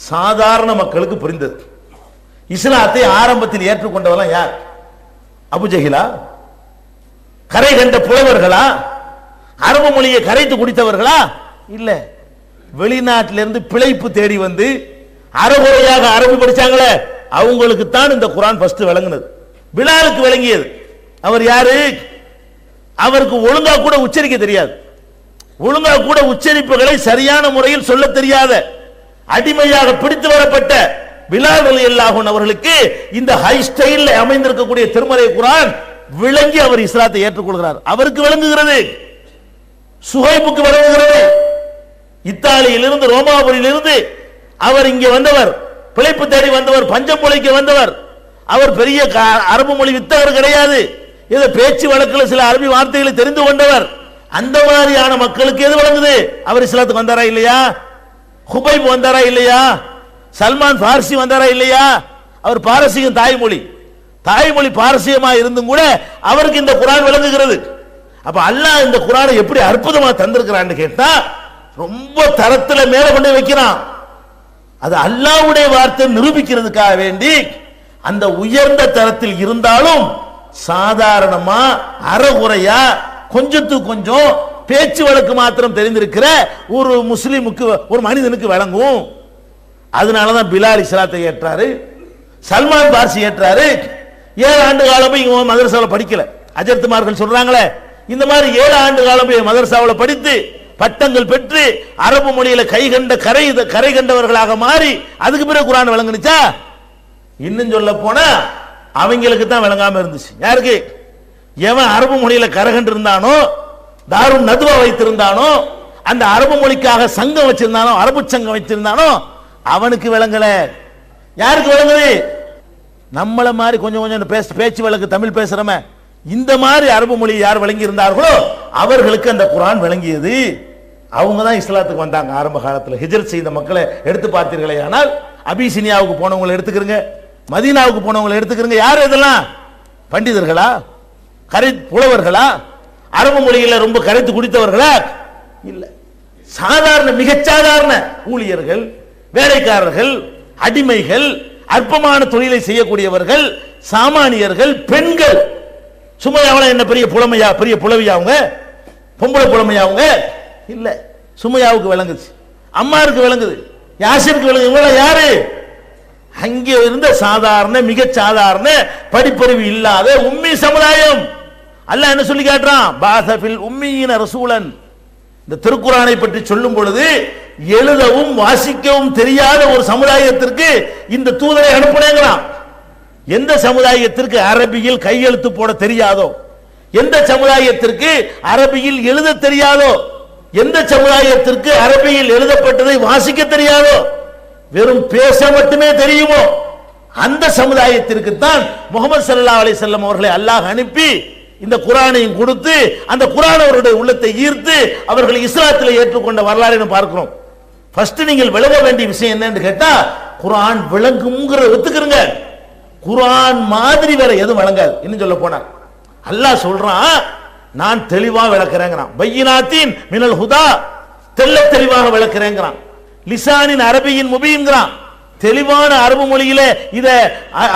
சாதாரண மக்களுக்கு புரிந்தது. இஸ்லாத்தை ஆரம்பத்தில் ஏற்றுக்கொண்டவர்கள் யார்? அபுஜஹிலா? கரை கண்ட புலவர்களா? அரபு மொழியை கரைத்து குடித்தவர்களா? இல்ல, வெளிநாட்டிலிருந்து பிழைப்பு தேடி வந்து அறகுறையாக அரபு படிச்சாங்களே, அவங்களுக்கு தான் இந்த குர்ஆன் ஃபர்ஸ்ட் விளங்குனது. பிலாலுக்கு விளங்கியது. அவர் யாரு? அவருக்கு ஒழுங்கா கூட உச்சரிக்க தெரியாது. ஒழுங்கா கூட உச்சரிப்புகளை சரியான முறையில் சொல்ல தெரியாத அடிமையாக பிடித்து வரப்பட்ட பிலால் ரலியல்லாஹு அன்ஹு அவர்களுக்கு இந்த ஹை ஸ்டைல் அமைந்திருக்கக்கூடிய திருமறை குர்ஆன் விளங்கி அவர் இஸ்லாத்தை ஏற்றுக்கொள்கிறார். அவருக்கு விளங்குகிறது, சுஹைபுக்கு விளங்குகிறது. இத்தாலியிலிருந்து ரோமாபுரியிலிருந்து அவர் இங்கே வந்தவர், பிழைப்பு தேடி வந்தவர், பஞ்சம் பொழைக்க வந்தவர். அவர் பெரிய அரபு மொழி வித்தவர் கிடையாது. ஏதோ பேச்சு வழக்கில் சில அரபி வார்த்தைகளை தெரிந்து கொண்டவர். அந்த மாதிரியான மக்களுக்கு எது விளங்குது? அவர் இஸ்லாத்துக்கு வந்தாரா இல்லையா? ஹுபைப் வந்தாரா இல்லையா? சல்மான் பார்சி வந்தாரா இல்லையா? அவர் பாரசீகம் தாய்மொழி பாரசீகமா இருந்தும் கூட அவருக்கு இந்த குர்ஆன் விளங்குகிறது. அப்ப அல்லாஹ் இந்த குர்ஆனை எப்படி அற்புதமா தந்திருக்கிறான்னு கேட்டா ரொம்ப தரத்துல மேல கொண்டு வைக்கிறான். அது அல்லாஹ்வுடைய வார்த்தை நிரூபிக்கிறதுக்காக வேண்டி அந்த உயர்ந்த தரத்தில் இருந்தாலும் சாதாரணமா அறகுறையா கொஞ்சத்துக்கு கொஞ்சம் பேச்சு வழக்கு மாத்திரம் தெரிந்திருக்கிற ஒரு முஸ்லிமுக்கு, ஒரு மனிதனுக்கு விளங்கும். அதனாலதான் பிலால் இஸ்லாத்தை ஏற்றாரு, சல்மான் பார்சி ஏற்றாரு. 7 ஆண்டு காலம் இவங்க மதரசாவில் படிக்கல. அஜர்த்துமார்கள் சொல்றாங்களே, இந்த மாதிரி 7 ஆண்டு காலம் மதரசாவில் படித்து பட்டங்கள் பெற்று அரபு மொழியில கரை கண்டவர்களாக மாறி அதுக்கு பிறகு குர்ஆன் விளங்குனுச்சா? இன்னும் சொல்ல போனா அவங்களுக்கு தான் விளங்காம இருந்துச்சு. யாருக்கு? எவன் அரபு மொழியில கரகண்டு இருந்தானோ, தாருன் நதுவா வைத்திருந்தானோ, அந்த அரபு மொழிக்காக சங்கம் வச்சிருந்தானோ, அரபு சங்கம் வச்சிருந்தானோ, அவனுக்கு விளங்கல. யாருக்கு விளங்குது? நம்மள மாதிரி கொஞ்சம் கொஞ்சம் பேச்சு வழக்கு தமிழ் பேசுறமே, இந்த மாதிரி அரபு மொழி யார் விளங்கி இருந்தார்களோ அவர்களுக்கு அந்த குர்ஆன் விளங்கியது. அவங்க தான் இஸ்லாத்துக்கு வந்தாங்க. ஆரம்ப காலத்தில் ஹிஜ்ரத் செய்த மக்களை எடுத்து பார்த்தீர்களே ஆனால், அபிசினியாவுக்கு போனவங்களை எடுத்துக்கிறங்க, மதீனாவுக்கு போனவங்களை எடுத்துக்கிறங்க. யார் இதெல்லாம்? பண்டிதர்களா? புலவர்களா? அரபு மொழியில் ரொம்ப கரைத்து குடித்தவர்களா? இல்ல, சாதாரண மிகச்சாதாரண ஊழியர்கள், வேலைக்காரர்கள், அடிமைகள், அற்பமான தொழிலை செய்யக்கூடியவர்கள், சாமானியர்கள், பெண்கள். சுமையாவள என்ன பெரிய புலமையா, பெரிய புலவியா அவங்க? பொம்பளை புலமையா அவங்க? இல்ல, சுமையாவுக்கு விளங்குச்சு, அம்மாருக்கு விளங்குது, யாசிருக்கு விளங்குது. இவங்க யாரு? அங்கே இருந்த சாதாரண மிகச் சாதாரண படிப்பறிவு இல்லாத உம்மி சமுதாயம். அல்லாஹ் என்ன சொல்லி காட்டுறான்? பாஸபில் உம்மீன ரசூலன். இந்த திருக்குர்ஆனை பற்றி சொல்லும் பொழுது எழுதவும் வாசிக்கவும் தெரியாத ஒரு சமுதாயத்திற்கு இந்த தூதரை அனுப்புனேங்கிறான். எந்த சமுதாயத்திற்கு அரபியில் கையெழுத்து போட தெரியாதோ, எந்த சமுதாயத்திற்கு அரபியில் எழுத தெரியாதோ, எந்த சமுதாயத்திற்கு அரபியில் எழுதப்பட்டதை வாசிக்க தெரியாதோ, வெறும் பேச மட்டுமே தெரியுமோ, அந்த சமுதாயத்திற்கு தான் முஹம்மது ஸல்லல்லாஹு அலைஹி வஸல்லம் அவர்களை அல்லாஹ் அனுப்பி இந்த குர்ஆனையும் கொடுத்து அந்த குர்ஆன் அவருடைய உள்ளத்தை ஈர்த்து அவர்கள் இஸ்லாத்தில் ஏற்றுக்கொண்ட வரலாறு பார்க்கிறோம். ஃபர்ஸ்ட் நீங்கள் விளங்க வேண்டிய விஷயம் என்னன்னு கேட்டா, குர்ஆன் விளங்குங்கிற ஒத்துக்கிறங்க. குர்ஆன் மாதிரி வேற எதுவும் விளங்காது. இன்னும் சொல்ல போனா அல்லாஹ் சொல்றான், நான் தெளிவா விளக்குறேங்கிறான். பையினாத்தின் மினல் ஹுதா, தெளிவாக விளக்குறேங்கிறான். லிசானின் அரபியின் முபீன்கிறான், தெளிவான அரபு மொழியில இத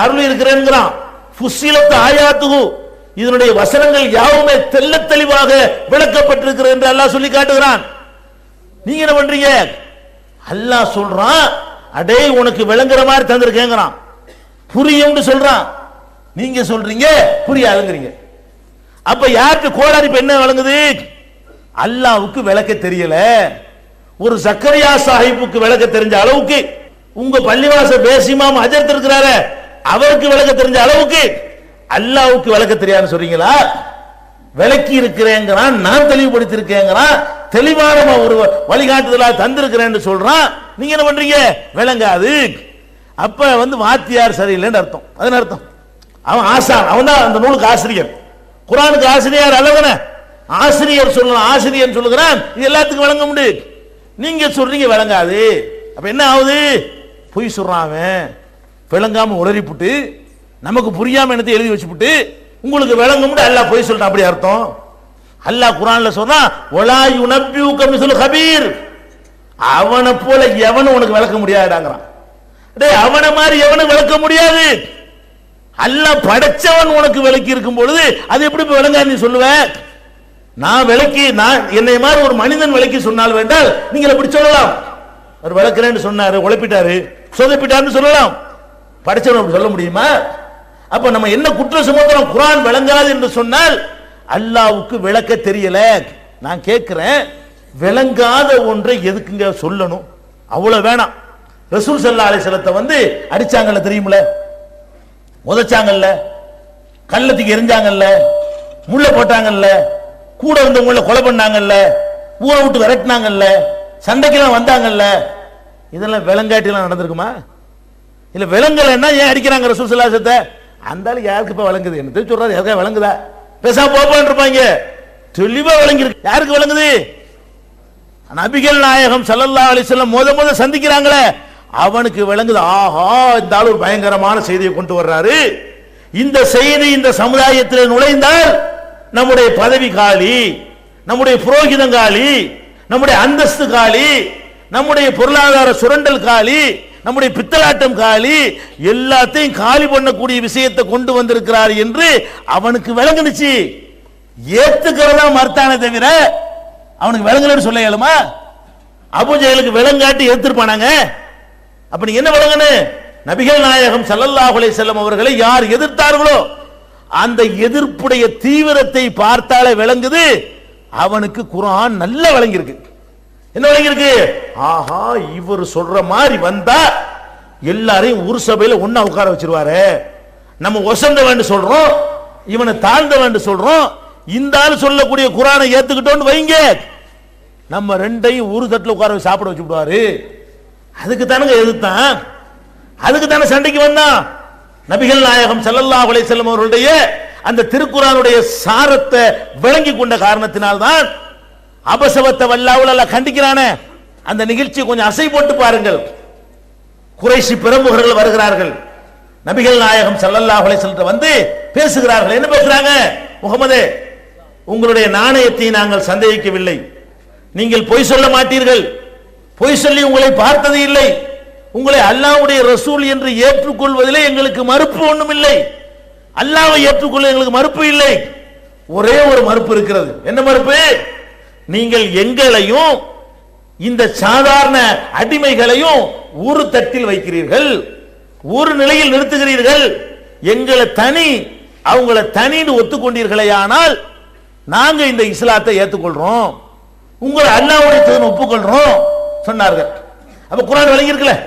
அருள் இருக்கிறேங்கிறான். ஃபுஸ்ஸிலத் ஆயாத்துஹு, இதனுடைய வசனங்கள் யாவுமே தெளிவாக விளக்கப்பட்டிருக்கிறது என்று அல்லாஹ் சொல்லி காட்டுகிறான். நீங்க என்ன பண்றீங்க? அல்லாஹ் சொல்றான், அடே உனக்கு விளங்குற மாதிரி தந்திருக்கேங்கிறான், புரியும்னு சொல்றான். நீங்க சொல்றீங்க புரியாதுங்கிறீங்க. அப்ப யாருக்கு கோளாறு? இப்ப என்ன விளங்குது? அல்லாஹ்வுக்கு விளக்க தெரியல. ஒரு ஜக்கரியா சாஹிப்புக்கு விளக்க தெரிஞ்ச அளவுக்கு, உங்க பள்ளிவாச பேசிமாம் ஹஜரத் இருக்கிறாரு அவருக்கு விளக்க தெரிஞ்ச அளவுக்கு அல்லாஹ்வுக்கு விளக்க தெரியாதுன்னு சொல்றீங்களா? விளக்கி இருக்கிறேங்கிறான், நான் தெளிவுபடுத்தி இருக்கேங்கிறான், தெளிவான ஒரு வழிகாட்டுதலா தந்திருக்கிறேன்னு சொல்றான். நீங்க என்ன பண்றீங்க? விளங்காது. அப்ப வாத்தியார் சரியில்லைன்னு அர்த்தம். அதன் அர்த்தம் அவன் ஆசான், அவன் தான் அந்த நூலுக்கு ஆசிரியர். குர்ஆனுக்கு ஆசிரியர் அல்லவன, ஆசிரியர் சொல்லலாம், ஆசிரியர் சொல்லுகிறான், இது எல்லாத்துக்கும் விளங்க முடியும். நீங்க சொல்றீங்க விளங்காது. அப்ப என்ன ஆகுது? பொய் சொல்றான், விளங்காம உளறிப்புட்டு நமக்கு புரியாம என்னத்தை எழுதி வச்சுப்புட்டு உங்களுக்கு விளங்க முடியும். அல்லாஹ் பொய் சொல்றான். அப்படி அர்த்தம்? அல்லாஹ் குர்ஆன்ல சொல்றான், வலா யுனபியுக மிஸ்லு கபீர், அவனை போல எவனும் உனக்கு விளக்க முடியாதுடாங்கறான். டேய், அவனை மாதிரி எவனும் விளக்க முடியாது. அல்லாஹ் படைச்சவன் உனக்கு விளக்கி இருக்கும் பொழுது அது எப்படி விளங்காது நீ சொல்லுவ? நான் விளக்கி, நான் என்னை மாதிரி ஒரு மனிதன் விளக்கி சொன்னால் வேண்டால் நீங்கள் எப்படி சொல்லலாம்? அவர் விளக்குறேன்னு சொன்னாரு, உழைப்பிட்டாரு, சொதப்பிட்டாருன்னு சொல்லலாம். படைச்சவன் அப்படி சொல்ல முடியுமா? அப்ப நம்ம என்ன குற்றம் சுமத்துறோம்? குர்ஆன் விளங்காது என்று சொன்னால் அல்லாஹ்வுக்கு விளக்க தெரியல. நான் கேட்கிறேன், விளங்காத ஒன்றை எதுக்குங்க சொல்லணும்? அவ்வளவு வேணாம். ரசூல் ஸல்லல்லாஹு அலைஹி வஸல்லத்தை அடிச்சாங்கல்ல, தெரியுமில, உதைச்சாங்கல்ல, கள்ளத்துக்கு எரிஞ்சாங்கல்ல, முள்ள போட்டாங்கல்ல, கூட வந்தவங்கள கொலை பண்ணாங்கல்ல, ஊரை விட்டு விரட்டினாங்கல்ல, சண்டைக்கெல்லாம் வந்தாங்கல்ல. இதெல்லாம் விளங்காட்டிலாம் நடந்திருக்குமா? இல்ல விளங்கலைன்னா ஏன் அடிக்கிறாங்க ரசூல் ஸல்லல்லாஹு அலைஹி வஸல்லத்தை? அந்தாலும் யாருக்கு இப்ப விளங்குது? என்ன தெரிஞ்சு சொல்றாரு, யாருக்கா விளங்குதா? பேசாம போப்பான்னு இருப்பாங்க. தெளிவா விளங்கிருக்கு. யாருக்கு விளங்குது? நபிகள் நாயகம் ஸல்லல்லாஹு அலைஹி வஸல்லம் முத சந்திக்கிறாங்களே, அவனுக்கு விளங்குது. ஆஹா, இந்த ஆளு ஒரு பயங்கரமான செய்தியை கொண்டு வர்றாரு. இந்த செய்தி இந்த சமுதாயத்தில் நுழைந்தால் நம்முடைய பதவி காலி, நம்முடைய புரோகிதம் காலி, நம்முடைய அந்தஸ்து காலி, நம்முடைய பொருளாதார சுரண்டல் காலி, நம்முடைய பித்தலாட்டம் காலி, எல்லாத்தையும் காலி பண்ணக்கூடிய விஷயத்தை கொண்டு வந்திருக்கிறார் என்று அவனுக்கு விளங்குனுச்சு. ஏத்துக்கிறதா மறுத்தானே தவிர அவனுக்கு விளங்கலன்னு சொல்ல இயலுமா? அபூஜஹலுக்கு விளங்காட்டி ஏத்திருப்பானாங்க. அப்ப நீங்க என்ன விளங்கணும்? நபிகள் நாயகம் ஸல்லல்லாஹு அலைஹி வஸல்லம் அவர்களை யார் எதிர்த்தார்களோ அந்த எதிர்ப்புடைய தீவிரத்தை பார்த்தாலே விளங்குது. அவனுக்கு குர்ஆன் நல்ல விளங்கியிருக்கு. என்ன விளங்கியிருக்கு? ஆஹா, இவர் சொல்ற மாதிரி வந்தா எல்லாரையும் ஒரு சபையில ஒண்ணா உட்கார வச்சிருவாரு. நம்ம வசந்தவன் சொல்றோம், இவனை தாழ்ந்தவன் சொல்றோம். இந்த ஆள் சொல்லக்கூடிய குர்ஆனை ஏத்துக்கிட்டோன்னு வைங்க, நம்ம ரெண்டையும் ஒரு தட்டுல உட்கார வச்சு சாப்பிட வச்சு விடுவாரு. அதுக்கு தானங்க எதிர்த்தான், அதுக்கு தானே சண்டைக்கு வந்தான். நபிகள் நாயகம் ஸல்லல்லாஹு அலைஹி வஸல்லம் அவர்களுடைய அந்த திருக்குர்ஆனுடைய சாரத்தை விளங்கி கொண்ட காரணத்தினால்தான் அபசவத்த வல்லாவுல அல்லாஹ் கண்டிக்கிறானே. அந்த நிகழ்ச்சியை கொஞ்சம் அசை போட்டு பாருங்கள். குறைஷி பிரமுகர்கள் வருகிறார்கள், நபிகள் நாயகம் ஸல்லல்லாஹு அலைஹி வஸல்லம் பேசுகிறார்கள். என்ன பேசுறாங்க? முகமதே, உங்களுடைய நாணயத்தை நாங்கள் சந்தேகிக்கவில்லை, நீங்கள் பொய் சொல்ல மாட்டீர்கள், பொய் சொல்லி உங்களை பார்த்தது இல்லை, உங்களை அல்லாஹ்வுடைய ரசூல் என்று ஏற்றுக்கொள்வதிலே எங்களுக்கு மறுப்பு ஒன்றும் இல்லை, அல்லாஹ்வை ஏற்றுக்கொள்ள எங்களுக்கு மறுப்பு இல்லை. ஒரே ஒரு மறுப்பு இருக்கிறது. என்ன மறுப்பு? நீங்கள் எங்களையும் இந்த சாதாரண அடிமைகளையும் ஒரு தட்டில் வைக்கிறீர்கள், ஒரு நிலையில் நிறுத்துகிறீர்கள். எங்களை தனி அவங்கள தனின்னு ஒத்துக்கொண்டீர்களே, ஆனால் நாங்க இந்த இஸ்லாத்தை ஏற்றுக்கொள்றோம், உங்களை அல்லாஹ்வுடைய தூதன் ஒப்புக்கொள்றோம் சொன்னார்கள். அப்ப குர்ஆன் விளங்கி இருக்குல்ல?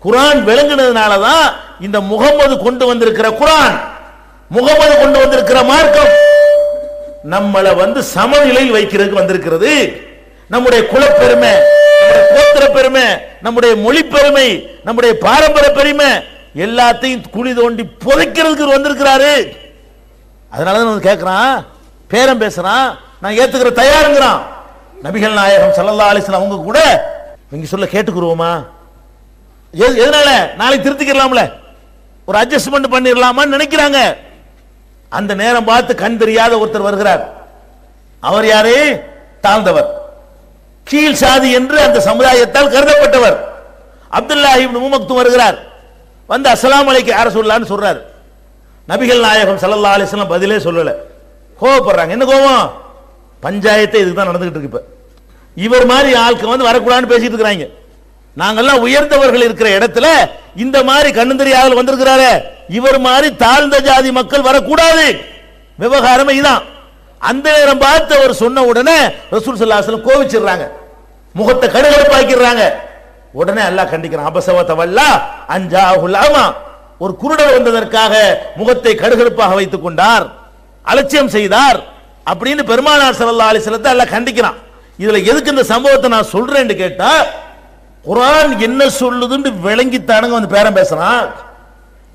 குர்ஆன் விளங்குனதுனால தான் இந்த முகமது கொண்டு வந்திருக்கிற குர்ஆன், முகமது கொண்டு வந்திருக்கிற மார்க்கம் நம்மளை சமநிலையில் வைக்கிறதுக்கு வந்திருக்கிறது. நம்முடைய குலப்பெருமை, நம்முடைய கோத்திர பெருமை, நம்முடைய மொழி பெருமை, நம்முடைய பாரம்பரிய பெருமை எல்லாத்தையும் குழி தோண்டி புதைக்கிறதுக்கு வந்திருக்கிறாரு. அதனாலதான் கேட்கிறான், பேரம் பேசுறான், நான் ஏத்துக்கிற தயாருங்கிறான். நபிகள் நாயகம் ஸல்லல்லாஹு அலைஹி வஸல்லம் அவங்க கூட நீங்க சொல்ல கேட்டுக்குருவோமா? எதனால? நாளைக்கு திருத்திக்கலாம்ல, ஒரு அட்ஜஸ்ட்மெண்ட் பண்ணிடலாமான்னு நினைக்கிறாங்க. அந்த நேரம் பார்த்து கண் தெரியாத ஒருத்தர் வருகிறார். அவர் யாரு? தாழ்ந்தவர், கீழ் சாதி என்று அந்த சமுதாயத்தால் கருதப்பட்டவர். அப்துல்லாஹ் இப்னு உம்மக்தும் வருகிறார். அஸ்ஸலாமு அலைக்கும் யா ரசூலுல்லாஹ்னு சொல்றாரு. நபிகள் நாயகம் ஸல்லல்லாஹு அலைஹி வஸல்லம் பதிலே சொல்லல. கோபப்படுறாங்க. என்ன கோபம்? பஞ்சாயத்தை இதுக்கு தான் நடந்துகிட்டு இருக்கு. இப்ப இவர் மாதிரி ஆட்கள் வரக்கூடாதுன்னு பேசிட்டு இருக்கிறாங்க. நாங்கெல்லாம் உயர்ந்தவர்கள் இருக்கிற இடத்துல இந்த மாதிரி கண்ணுந்தெரியாத வந்திருக்கிறாரு, இவர் மாதிரி தாழ்ந்த ஜாதி மக்கள் வரக்கூடாது. விவகாரமே இதான். அந்த நேரம் பார்த்து அவர் சொன்ன உடனே ரசூல் ஸல்லல்லாஹு அலைஹி வஸல்லம் கோவிச்சிடுறாங்க, முகத்தை கடுகடுப்பாக்கிறாங்க. உடனே அல்லாஹ் கண்டிக்கிறான், அபஸவத வல்லா அன்ஜாஹுல் அமா. ஒரு குருடர் வந்ததற்காக முகத்தை கடுகடுப்பாக வைத்துக் கொண்டார், அலட்சியம் செய்தார் அப்படின்னு பெருமானார் ஸல்லல்லாஹு அலைஹி வஸல்லம் அல்லாஹ் கண்டிக்கிறான். இதுல எதுக்கு இந்த சம்பவத்தை நான் சொல்றேன்னு கேட்டா, குர்ஆன் என்ன சொல்லுதுன்னு விளங்கித்தானுங்க பேரம் பேசுறான்.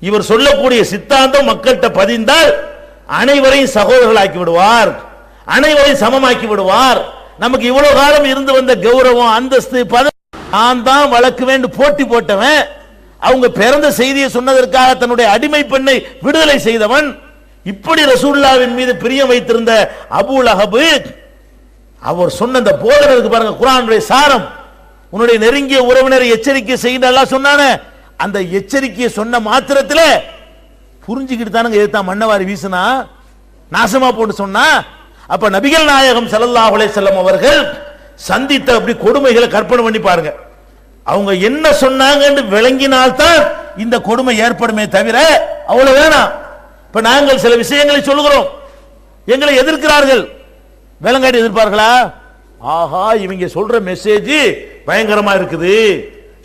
இவர் சொல்லக்கூடிய சித்தாந்தம் மக்கள்கிட்ட பதிந்தால் அனைவரையும் சகோதரர்களாக்கி விடுவார், அனைவரையும் சமமாக்கி விடுவார். நமக்கு இவ்வளவு காலம் இருந்து வந்த கௌரவம், அந்தஸ்து, பதவி நான் தான் வழக்கு வேண்டும் போட்டி போட்டவன், அவங்க பிறந்த செய்தியை சொன்னதற்காக தன்னுடைய அடிமை பெண்ணை விடுதலை செய்தவன், இப்படி ரசூலுல்லாஹ்வின் மீது பிரியம் வைத்திருந்த அபூ லஹப், அவர் சொன்ன அந்த போதனைக்கு பாருங்க, குர்ஆனுடைய சாரம். உன்னுடைய நெருங்கிய உறவினரை எச்சரிக்கை செய்ய அல்லாஹ் சொன்னானே, அந்த எச்சரிக்கையை சொன்ன மாத்திரத்தில் புரிஞ்சுக்கிட்டு தானுங்க எதிர்த்தான் மண்ணவாரி வீசினா நாசமா போட்டு சொன்னா. அப்ப நபிகள் நாயகம் ஸல்லல்லாஹு அலைஹி வஸல்லம் அவர்கள் சந்தித்த அப்படி கொடுமைகளை கற்பனை பண்ணி பாருங்க. அவங்க என்ன சொன்னாங்கன்னு விளங்கினால்தான் இந்த கொடுமை ஏற்படுமே தவிர அவ்வளவு வேணாம். இப்ப நாங்கள் சில விஷயங்களை சொல்லுகிறோம், எங்களை எதிர்க்கிறார்கள், விளங்காட்டி எதிர்ப்பார்களா? ஆஹா இவங்க சொல்ற மெசேஜ் பயங்கரமா இருக்குது.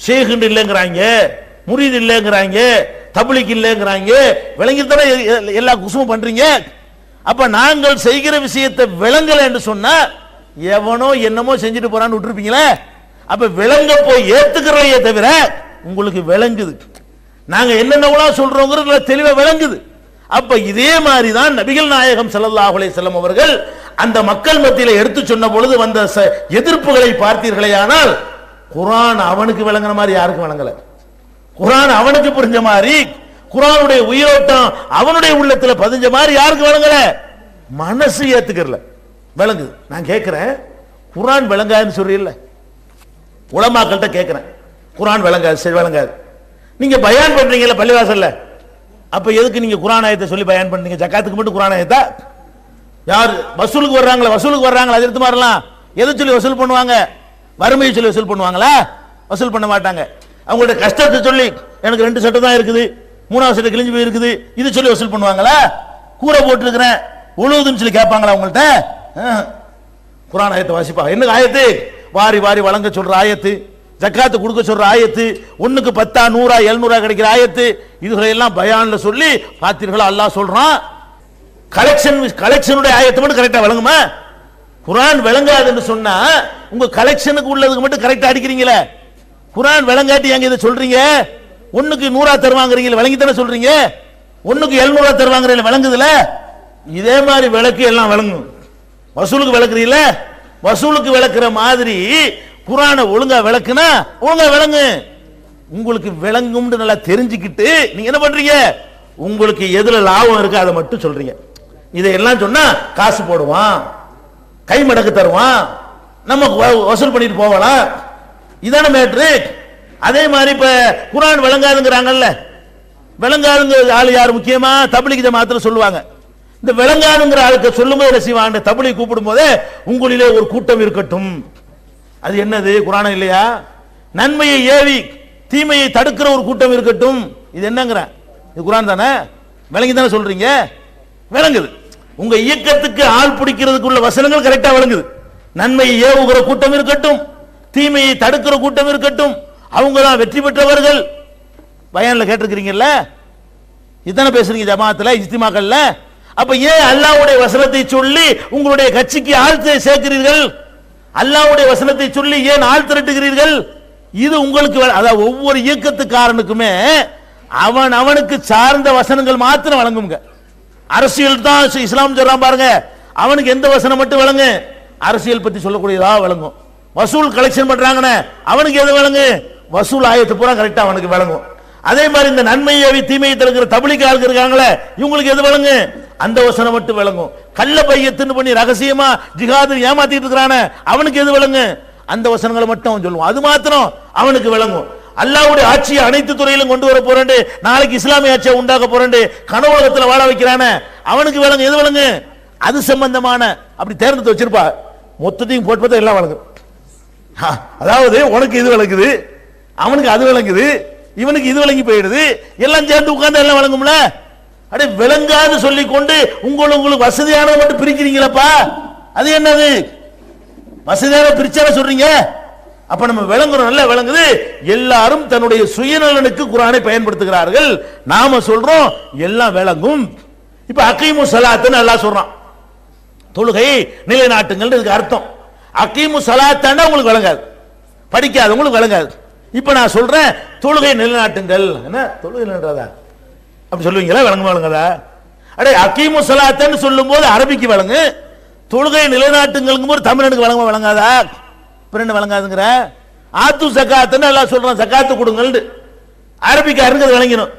ஷேக் இல்லைங்கிறாங்க, முரீத் இல்லைங்கிறாங்க, தப்லீக் இல்லைங்கிறாங்க. விளங்கி தானே எல்லா குசுமும் பண்றீங்க. அப்ப நாங்கள் செய்கிற விஷயத்தை விளங்கல என்று சொன்னா எவனோ என்னமோ செஞ்சுட்டு போறான்னு விட்டுருப்பீங்களே. அப்ப விளங்க போய் ஏத்துக்கிறதையே தவிர உங்களுக்கு விளங்குது நாங்க என்னென்ன சொல்றோங்கிறது தெளிவா விளங்குது. அப்ப இதே மாதிரி தான் நபிகள் நாயகம் ஸல்லல்லாஹு அலைஹி வஸல்லம் அவர்கள் அந்த மக்கள் மத்தியில எடுத்து சொன்ன பொழுது வந்த எதிர்ப்புகளை பார்த்தீர்களேயானால் குர்ஆன் அவனுக்கு விளங்குற மாதிரி யாருக்கும் விளங்கல. குர்ஆன் அவனுக்கு புரிஞ்ச மாதிரி, குர்ஆனுடைய உயிரோட்டம் அவனுடைய உள்ளத்துல பதிஞ்ச மாதிரி யாருக்கு விளங்கல? மனசு ஏத்துக்கறல. விளங்குது. நான் கேட்கிறேன், குர்ஆன் விளங்காதுன்னு சொல்றீல்ல, உலமாக்கள்கிட்ட கேட்கிறேன், குர்ஆன் விளங்காது, சரி விளங்காது. நீங்க பயான் பண்றீங்கல்ல பள்ளிவாசல்ல, அப்ப எதுக்கு நீங்க குர்ஆன் ஆயத்தை சொல்லி பயான் பண்றீங்க? ஜகாத்துக்கு மட்டும் குர்ஆன் ஆயத்தா? யார் வசூலுக்கு வர்றாங்களா அதிர்த்து மாறலாம், எதை சொல்லி வசூல் பண்ணுவாங்க? வறுமையை சொல்லி வசூல் பண்ணுவாங்களா? வசூல் பண்ண மாட்டாங்க. அவங்களோட கஷ்டத்தை சொல்லி எனக்கு 2 சட்டை தான் இருக்குது, 3வது சட்டை கிழிஞ்சு போய் இருக்குது, இது சொல்லி வசூல் பண்ணுவாங்களா? கூரை போட்டுருக்கிறேன் உழுவுதுன்னு சொல்லி கேட்பாங்களா உங்கள்கிட்ட? குர்ஆன் ஆயத்தை வாசிப்பா. என்ன ஆயத்து? வாரி வாரி வழங்க சொல்ற ஆயத்து, ஜக்காத்து கொடுக்க சொல்ற ஆயத்து, 1க்கு 10 100 700 கிடைக்கிற ஆயத்து, இதுகளை எல்லாம் பயான்ல சொல்லி பாத்தீர்களா அல்லாஹ் சொல்றான். கலெக்ஷனுடைய ஆயத்தை மட்டும் கரெக்டா விளங்குமா? குர்ஆன் விளங்காதுன்னு சொன்னா உங்க கலெக்ஷனுக்கு உள்ளதுக்கு மட்டும் கரெக்டா அடிக்கிறீங்களே. குர்ஆன் விளங்காட்டி எங்க இதை சொல்றீங்க? 1க்கு 100 தருவாங்கறீங்க, விளங்கி தானே சொல்றீங்க. 1க்கு 700 தருவாங்கறீங்க, விளங்குதுல? இதே மாதிரி விளக்கு எல்லாம் விளங்கும். வசூலுக்கு விளக்குறீல, வசூலுக்கு விளக்குற மாதிரி குர்ஆனை ஒழுங்கா விளக்குனா ஒழுங்கா விளங்கு. உங்களுக்கு விளங்கும்னு நல்லா தெரிஞ்சுக்கிட்டு நீங்க என்ன பண்றீங்க? உங்களுக்கு எதுல லாபம் இருக்கு அதை மட்டும் சொல்றீங்க. இதையெல்லாம் சொன்னா காசு போடுவான், கை மடக்கு தருவான், நம்ம வசூல் பண்ணிட்டு போகலாம். இதான மேட்ரு. அதே மாதிரி இப்ப குர்ஆன் விளங்காதுங்கிறாங்கல்ல, விளங்காதுங்க ஆளு யார் முக்கியமா? தப்லீக் ஜமாத்துல சொல்லுவாங்க. இந்த விளங்காதுங்கிற ஆளுக்கு சொல்லும்போது என்ன செய்வாங்க? தப்லீக் கூப்பிடும் போதே உங்களிலே ஒரு கூட்டம் இருக்கட்டும். அது என்னது? குர்ஆன் இல்லையா? நன்மையை ஏவி தீமையை தடுக்கிற ஒரு கூட்டம் இருக்கட்டும். இது என்னங்கிற? இது குர்ஆன் தானே? விளங்கி தானே சொல்றீங்க? விளங்குது. உங்க இயக்கத்துக்கு ஆள் பிடிக்கிறதுக்குள்ள வசனங்கள் கரெக்டா விளங்குது. நன்மையை ஏவுகிற கூட்டம் இருக்கட்டும், தீமையை தடுக்கிற கூட்டம் இருக்கட்டும், அவங்க தான் வெற்றி பெற்றவர்கள். பயான்ல கேட்டிருக்கிறீங்கல்ல, இதானே பேசுறீங்க ஜமாத்துல இஜ்திமாக்கள்ல. அப்ப ஏன் அல்லாஹ்வுடைய வசனத்தை சொல்லி உங்களுடைய கட்சிக்கு ஆள் சேர்க்கிறீர்கள்? அல்லாஹ்வுடைய வசனத்தை சொல்லி ஏன் ஆள் திரட்டுகிறீர்கள்? இது உங்களுக்கு அதாவது ஒவ்வொரு இயக்கத்துக்காரனுக்குமே அவனுக்கு சார்ந்த வசனங்கள் மாத்திரம் வழங்குங்க. அரசியல் தான் இஸ்லாம் சொல்றான் பாருங்க, அவனுக்கு எந்த வசனம் மட்டும் வழங்கு? அரசியல் பத்தி சொல்லக்கூடியதா வழங்கும். வசூல் கலெக்ஷன் பண்றாங்கன்னு அவனுக்கு எது வழங்கு? வசூல் ஆயத்து பூரா கரெக்டா அவனுக்கு வழங்கும். அதே மாதிரி இந்த நன்மையை தீமையை தடுக்கிற தப்லீக் ஆளுங்க இருக்காங்களே, இவங்களுக்கு எது வழங்கு? அந்த வசனம் மட்டும் வழங்கும். கள்ள பையத்துன்னு பண்ணி ரகசியமா ஜிஹாது ஏமாத்திட்டு இருக்கிறானே, அவனுக்கு எது வழங்கு? அந்த வசனங்களை மட்டும் அவன் சொல்லுவான். அது மாத்திரம் அவனுக்கு விளங்கும். அல்லாஹ்வுடைய ஆட்சியை அனைத்து துறையிலும் கொண்டு வர போறேன், நாளைக்கு இஸ்லாமிய ஆட்சியை உண்டாக்க போறேன், கனவுலகத்தில் வாழ வைக்கிறானே, அவனுக்கு விளங்கு. எது விளங்கு? அது சம்பந்தமான அப்படி தேர்ந்தெடுத்து வச்சிருப்பா, மொத்தத்தையும் போட்டு பார்த்தா எல்லாம் வழங்கும். அதாவது உனக்கு இது விளங்குது, அவனுக்கு அது விளங்குது, இவனுக்கு இது விளங்கி போயிடுது, எல்லாம் சேர்ந்து உட்கார்ந்து எல்லாம் வழங்கும்ல. அடே விளங்காது சொல்லி கொண்டு உங்களுக்கு வசதியானதை மட்டும் பிரிக்கிறீங்களப்பா, அது என்னது? வசதியான பிரிச்சான சொல்றீங்க. அப்ப நம்ம விளங்குறோம், நல்லா விளங்குது. எல்லாரும் தன்னுடைய சுயநலனுக்கு குர்ஆனை பயன்படுத்துகிறார்கள். நாம சொல்றோம் எல்லாம் விளங்கும். இப்ப அகீமு ஸலாத்துன்னு அல்லாஹ் சொல்றான், தொழுகை நிலைநாட்டுங்கள். இதுக்கு அர்த்தம் அகீமு ஸலாத்தான்னா உங்களுக்கு விளங்காது, படிக்காது, உங்களுக்கு விளங்காது. இப்ப நான் சொல்றேன் தொழுகை நிலைநாட்டுங்கள். என்ன தொழுகை நிலைநாட்டுறதா அப்படி சொல்லுவீங்களா? விளங்குமா விளங்காதா? அடே அகீமு ஸலாத்துன்னு சொல்லும் போது அரபிக்கு விளங்கு, தொழுகை நிலைநாட்டுங்கள் போது தமிழனுக்கு விளங்குமா விளங்காதா? என்ன விளங்காதுங்கிற? ஆத்து ஜகாத்துன்னு எல்லாம் சொல்றான், ஜகாத்து கொடுங்கள். அரபிக்கு அருங்கிறது விளங்கிடும்.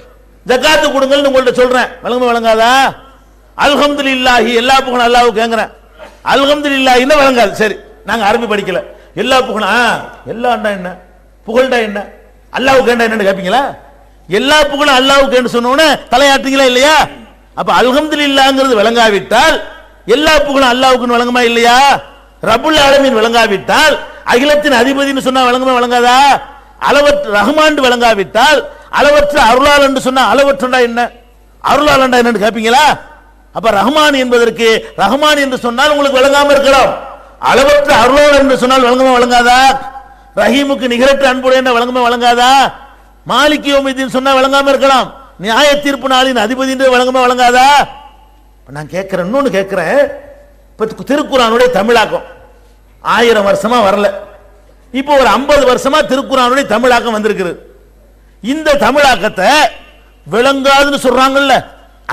ஜகாத்து கொடுங்கள் உங்கள்ட்ட சொல்றேன், விளங்குமா விளங்காதா? அல்ஹம்துலில்லாஹி எல்லா புகழும் அல்லாஹ்வுக்கு கேக்குறேன், அல்ஹம்துலில்லாஹின்னு விளங்காது. சரி, நாங்க அரபி படிக்கல. எல்லா புகழும் எல்லாம்டா என்ன, புகழ்டா என்ன, அல்லாஹ்வுக்கு என்னன்னு கேட்பீங்களா? எல்லா புகழும் அல்லாஹ்வுக்கு சொன்னோன்னு தலையாட்டுங்களா இல்லையா? அப்ப அல்ஹம்துலில்லாஹ்ங்கிறது விளங்காவிட்டால் எல்லா புகழும் அல்லாஹ்வுக்கு விளங்குமா இல்லையா? ரப்புல் ஆலமீன் விளங்காவிட்டால் அகிலத்தின் அதிபதினு சொன்னா விளங்குமா விளங்காதா? அளவற்ற ரஹ்மான் விளங்காவிட்டால் அளவற்ற அருளாளன் என்று சொன்னா அளவற்றா என்ன, அருளாளன்டா என்னன்னு கேட்பீங்களா? அப்ப ரஹ்மான் என்பதற்கு ரஹ்மான் என்று சொன்னால் உங்களுக்கு விளங்காம இருக்கலாம். அளவற்ற அருளோடு என்று சொன்னால் வழங்குமா வழங்காதா? ரஹீமுக்கு நிகரற்ற அன்புடைய என்ற வழங்குமா வழங்காதா? மாலிக் யௌமித்தீன் சொன்னா வழங்காம இருக்கலாம், நியாய தீர்ப்பு நாளின் அதிபதி என்று வழங்குமா வழங்காதா? நான் கேட்கிறேன், இன்னொன்னு கேட்கிறேன். இப்ப திருக்குர்ஆனுடைய தமிழாக்கம் 1000 வருஷமா வரல, இப்போ ஒரு 50 வருஷமா திருக்குர்ஆனுடைய தமிழாக்கம் வந்திருக்குது. இந்த தமிழாக்கத்தை விளங்காதுன்னு சொல்றாங்கல்ல,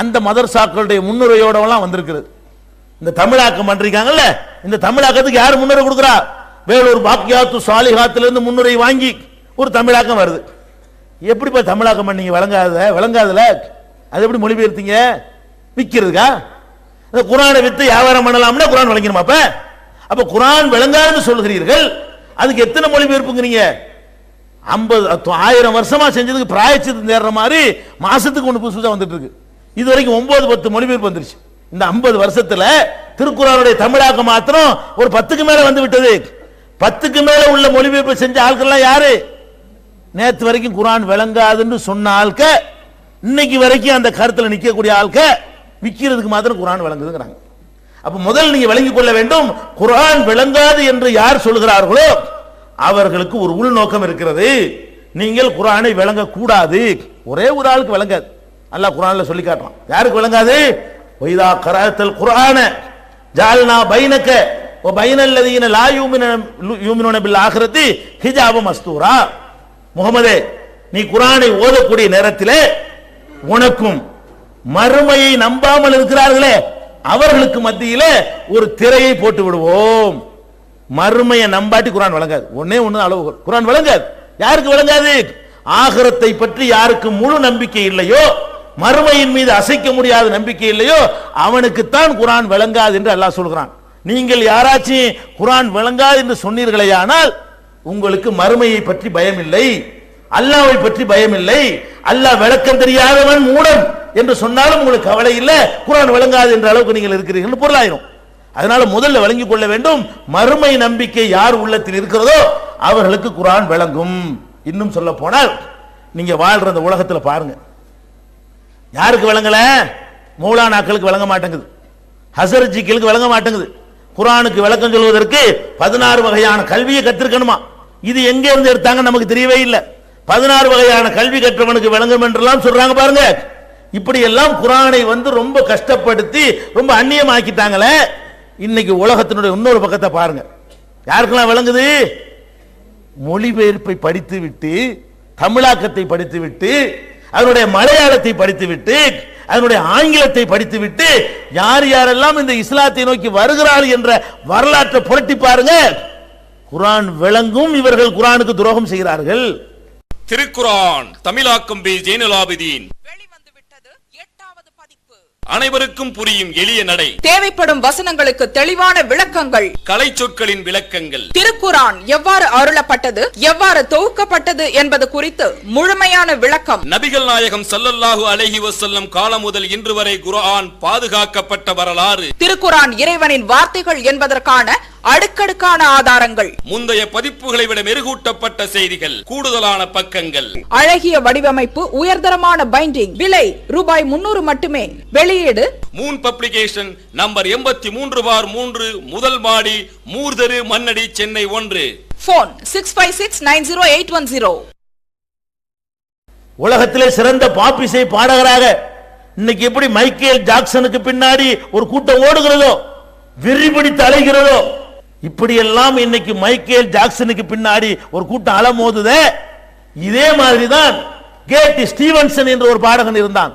அந்த மதரசாக்களுடைய முன்னுரையோடலாம் வந்திருக்கிறது. இந்த தமிழாக்கம் பண்றாங்கல்ல, இந்த தமிழாக்கத்துக்கு யார் முன்னுரை கொடுக்குறா? வேலூர் பாக்கியாத்து சாலிஹாத்துல இருந்து முன்னுரை வாங்கி ஒரு தமிழாக்கம் வருது. எப்படிப்பா தமிழாக்கம் பண்ணீங்க? விளங்காதுல அது எப்படி மொழிபெயர்த்தீங்க? விற்கிறதுக்கா? குர்ஆனை வித்து வியாபாரம் பண்ணலாம்னா குர்ஆன் விளங்கிடுமா? அப்ப குர்ஆன் விளங்காதுன்னு சொல்கிறீர்கள், அதுக்கு எத்தனை மொழிபெயர்ப்புங்கிறீங்க? 1000 வருஷமா செஞ்சதுக்கு பிராயச்சித்தம் தேடுற மாதிரி மாசத்துக்கு ஒன்று புதுசா வந்துட்டு இருக்கு. இது வரைக்கும் 9-10 மொழிபெயர்ப்பு வந்துருச்சு. இந்த 50 வருஷத்துல திருக்குர்ஆனுடைய தமிழாக்கம் மாத்திரம் ஒரு 10க்கு மேல வந்து விட்டது. 10க்கு மேல உள்ள மொழிபெயர்ப்பு செஞ்ச ஆட்கள்லாம் யாரு? நேற்று வரைக்கும் குர்ஆன் விளங்காதுன்னு சொன்ன ஆட்க, இன்னைக்கு வரைக்கும் அந்த கருத்துல நிக்கக்கூடிய ஆட்க விக்கிறதுக்கு மாத்திரம் குர்ஆன் விளங்குதுங்கிறாங்க. அப்ப முதல் நீங்க விளங்கிக் கொள்ள வேண்டும், குர்ஆன் விளங்காது என்று யார் சொல்கிறார்களோ அவர்களுக்கு ஒரு உள்நோக்கம் இருக்கிறது. நீங்கள் குர்ஆனை விளங்க கூடாது. ஒரே ஒரு ஆளுக்கு விளங்காது, அல்லாஹ் குர்ஆன்ல சொல்லி காட்டுறான். யாருக்கு விளங்காது? வைதா கராத்தல் குர்ஆன ஜஅல்னா பைனக வ பைனல் லதீன லா யூமினூன பில் ஆகிரத்தி ஹிஜாப மஸ்தூரா. முஹம்மதே, நீ குர்ஆனை ஓதக்கூடிய நேரத்திலே உனக்கும் மறுமையை நம்பாமல் இருக்கிறார்களே அவர்களுக்கு மத்தியிலே ஒரு திரையை போட்டு விடுவோம். மறுமையை நம்பாட்டி குர்ஆன் விளங்காது. ஒண்ணே ஒண்ணு அளவு, குர்ஆன் விளங்காது. யாருக்கு விளங்காது? ஆகிரத்தை பற்றி யாருக்கு முழு நம்பிக்கை இல்லையோ, மறுமையின் மீது அசைக்க முடியாத நம்பிக்கை இல்லையோ, அவனுக்குத்தான் குர்ஆன் விளங்காது என்று அல்லாஹ் சொல்கிறான். நீங்கள் யாராச்சும் குர்ஆன் விளங்காது என்று சொன்னீர்களேயானால் உங்களுக்கு மறுமையை பற்றி பயம் இல்லை, அல்லாஹ்வை பற்றி பயம் இல்லை. அல்லாஹ் விளக்கம் தெரியாதவன் மூடன் என்று சொன்னாலும் உங்களுக்கு கவலை இல்லை, குர்ஆன் விளங்காது என்ற அளவுக்கு நீங்கள் இருக்கிறீர்கள் பொருளாயிரும். அதனால முதல்ல விளங்கிக் கொள்ள வேண்டும், மறுமை நம்பிக்கை யார் உள்ளத்தில் இருக்கிறதோ அவர்களுக்கு குர்ஆன் விளங்கும். இன்னும் சொல்ல போனால், நீங்க வாழ்ற அந்த உலகத்தில் பாருங்க, யாருக்கு விளங்கல? மௌலானாக்களுக்கு விளங்க மாட்டேங்குது, ஹஸரஜிக்களுக்கு விளங்க மாட்டேங்குது. குர்ஆனுக்கு விளக்கம் சொல்வதற்கு 16 வகையான கல்வியை கற்றிருக்கணுமா? இது எங்க இருந்து எடுத்தாங்க நமக்கு தெரியவே இல்லை. 16 வகையான கல்வி கற்றவனுக்கு விளங்கும் என்றெல்லாம் சொல்றாங்க பாருங்க. இப்படி எல்லாம் குர்ஆனை ரொம்ப கஷ்டப்படுத்தி ரொம்ப அந்நியமாக்கிட்டாங்களே. இன்னைக்கு உலகத்தினுடைய இன்னொரு பக்கத்தை பாருங்க, யாருக்கெல்லாம் விளங்குது? மொழிபெயர்ப்பை படித்து விட்டு, தமிழாக்கத்தை படித்து விட்டு, அதனுடைய மலையாளத்தை படித்து விட்டு, அதனுடைய ஆங்கிலத்தை படித்து விட்டு, யார் யாரெல்லாம் இந்த இஸ்லாத்தை நோக்கி வருகிறார்கள் என்ற வரலாற்றை புரட்டி பாருங்க. குர்ஆன் விளங்கும் இவர்கள் குர்ஆனுக்கு துரோகம் செய்கிறார்கள். திருக்குர்ஆன் தமிழாக்கம் பி ஜெய்னுலாபிதீன் வெளிவந்து விட்டது 8வது பதிப்பு. அனைவருக்கும் புரியும் எளிய நடை, தேவைப்படும் வசனங்களுக்கு தெளிவான விளக்கங்கள், கலை சொற்களின் விளக்கங்கள், திருக்குர்ஆன் எவ்வாறு அருளப்பட்டது, எவ்வாறு தொகுக்கப்பட்டது என்பது குறித்து முழுமையான விளக்கம். நபிகள் நாயகம் ஸல்லல்லாஹு அலைஹி வஸல்லம் காலம் முதல் இன்று வரை குர்ஆன் பாதுகாக்கப்பட்ட வரலாறு, திருக்குர்ஆன் இறைவனின் வார்த்தைகள் என்பதற்கான அடுக்கடுக்கான ஆதாரங்கள், முந்தைய பதிப்புகளை விட மெருகூட்டப்பட்ட செய்திகள், கூடுதலான பக்கங்கள், அழகிய வடிவமைப்பு, உயர்தரமான பைண்டிங். விலை ரூபாய் 300 மட்டுமே. வெளியீடு மூன் பப்ளிகேஷன், நம்பர் 83/3, முதல் மாடி, மூர்தரு, மண்ணடி, சென்னை 1. போன் 65690810. உலகத்திலே சிறந்த பாப் இசை பாடகராக இன்னைக்கு எப்படி மைக்கேல் ஜாக்சனுக்கு பின்னாடி ஒரு கூட்டம் ஓடுகிறதோ, வெறி பிடித்து அலைகிறதோ, இப்படியெல்லாம் இன்னைக்கு மைக்கேல் ஜாக்சனுக்கு பின்னாடி ஒரு கூட்டம் அலமோதுதே. இதே மாதிரிதான் கேட் ஸ்டீவன்சன் என்ற ஒரு பாடகன் இருந்தான்,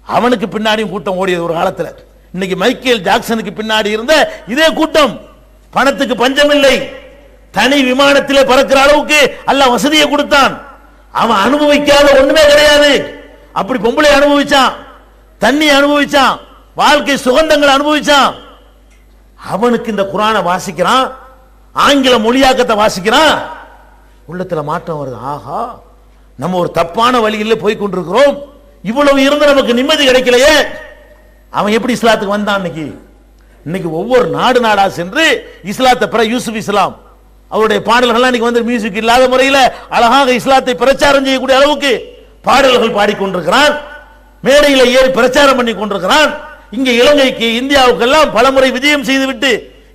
அவனுக்கு பின்னாடியும் கூட்டம் ஓடியது ஒரு காலத்தில். இன்னைக்கு மைக்கேல் ஜாக்சனுக்கு பின்னாடி இருந்த இதே கூட்டம். பணத்துக்கு பஞ்சம் இல்லை, தனி விமானத்திலே பறக்கிற அளவுக்கு அல்லாஹ் வசதியை கொடுத்தான். அவன் அனுபவிக்காத ஒண்ணுமே கிடையாது. அப்படி பொம்பளை அனுபவிச்சான், தண்ணி அனுபவிச்சான், வாழ்க்கை சுகந்தங்களை அனுபவிச்சான். அவனுக்கு இந்த குர்ஆனை வாசிக்கிறான், ஆங்கில மொழியாக்கத்தை வாசிக்கிறான், உள்ளத்துல மாற்றம் வருது. ஆஹா, நம்ம ஒரு தப்பான வழியில் போய் கொண்டிருக்கிறோம், இவ்வளவு இருந்து நமக்கு நிம்மதி கிடைக்கலையே. அவன் எப்படி இஸ்லாத்துக்கு வந்தான்? இன்னைக்கு ஒவ்வொரு நாடா சென்று இஸ்லாத்தை பெற யூசுப் இஸ்லாம் அவருடைய பாடல்கள் இன்னைக்கு வந்து மியூசிக் இல்லாத முறையில் அழகாக இஸ்லாத்தை பிரச்சாரம் செய்யக்கூடிய அளவுக்கு பாடல்கள் பாடிக்கொண்டிருக்கிறான், மேடையில் ஏறி பிரச்சாரம் பண்ணி கொண்டிருக்கிறான். இங்க இலங்கைக்கு, இந்தியாவுக்கு எல்லாம் பலமுறை விஜயம் செய்துவிட்டு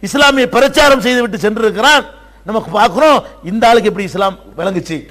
இஸ்லாமிய பிரச்சாரம் செய்துவிட்டு சென்றிருக்கிறான். நமக்கு பார்க்கிறோம் இந்த ஆளுக்கு எப்படி இஸ்லாம் விளங்குச்சு.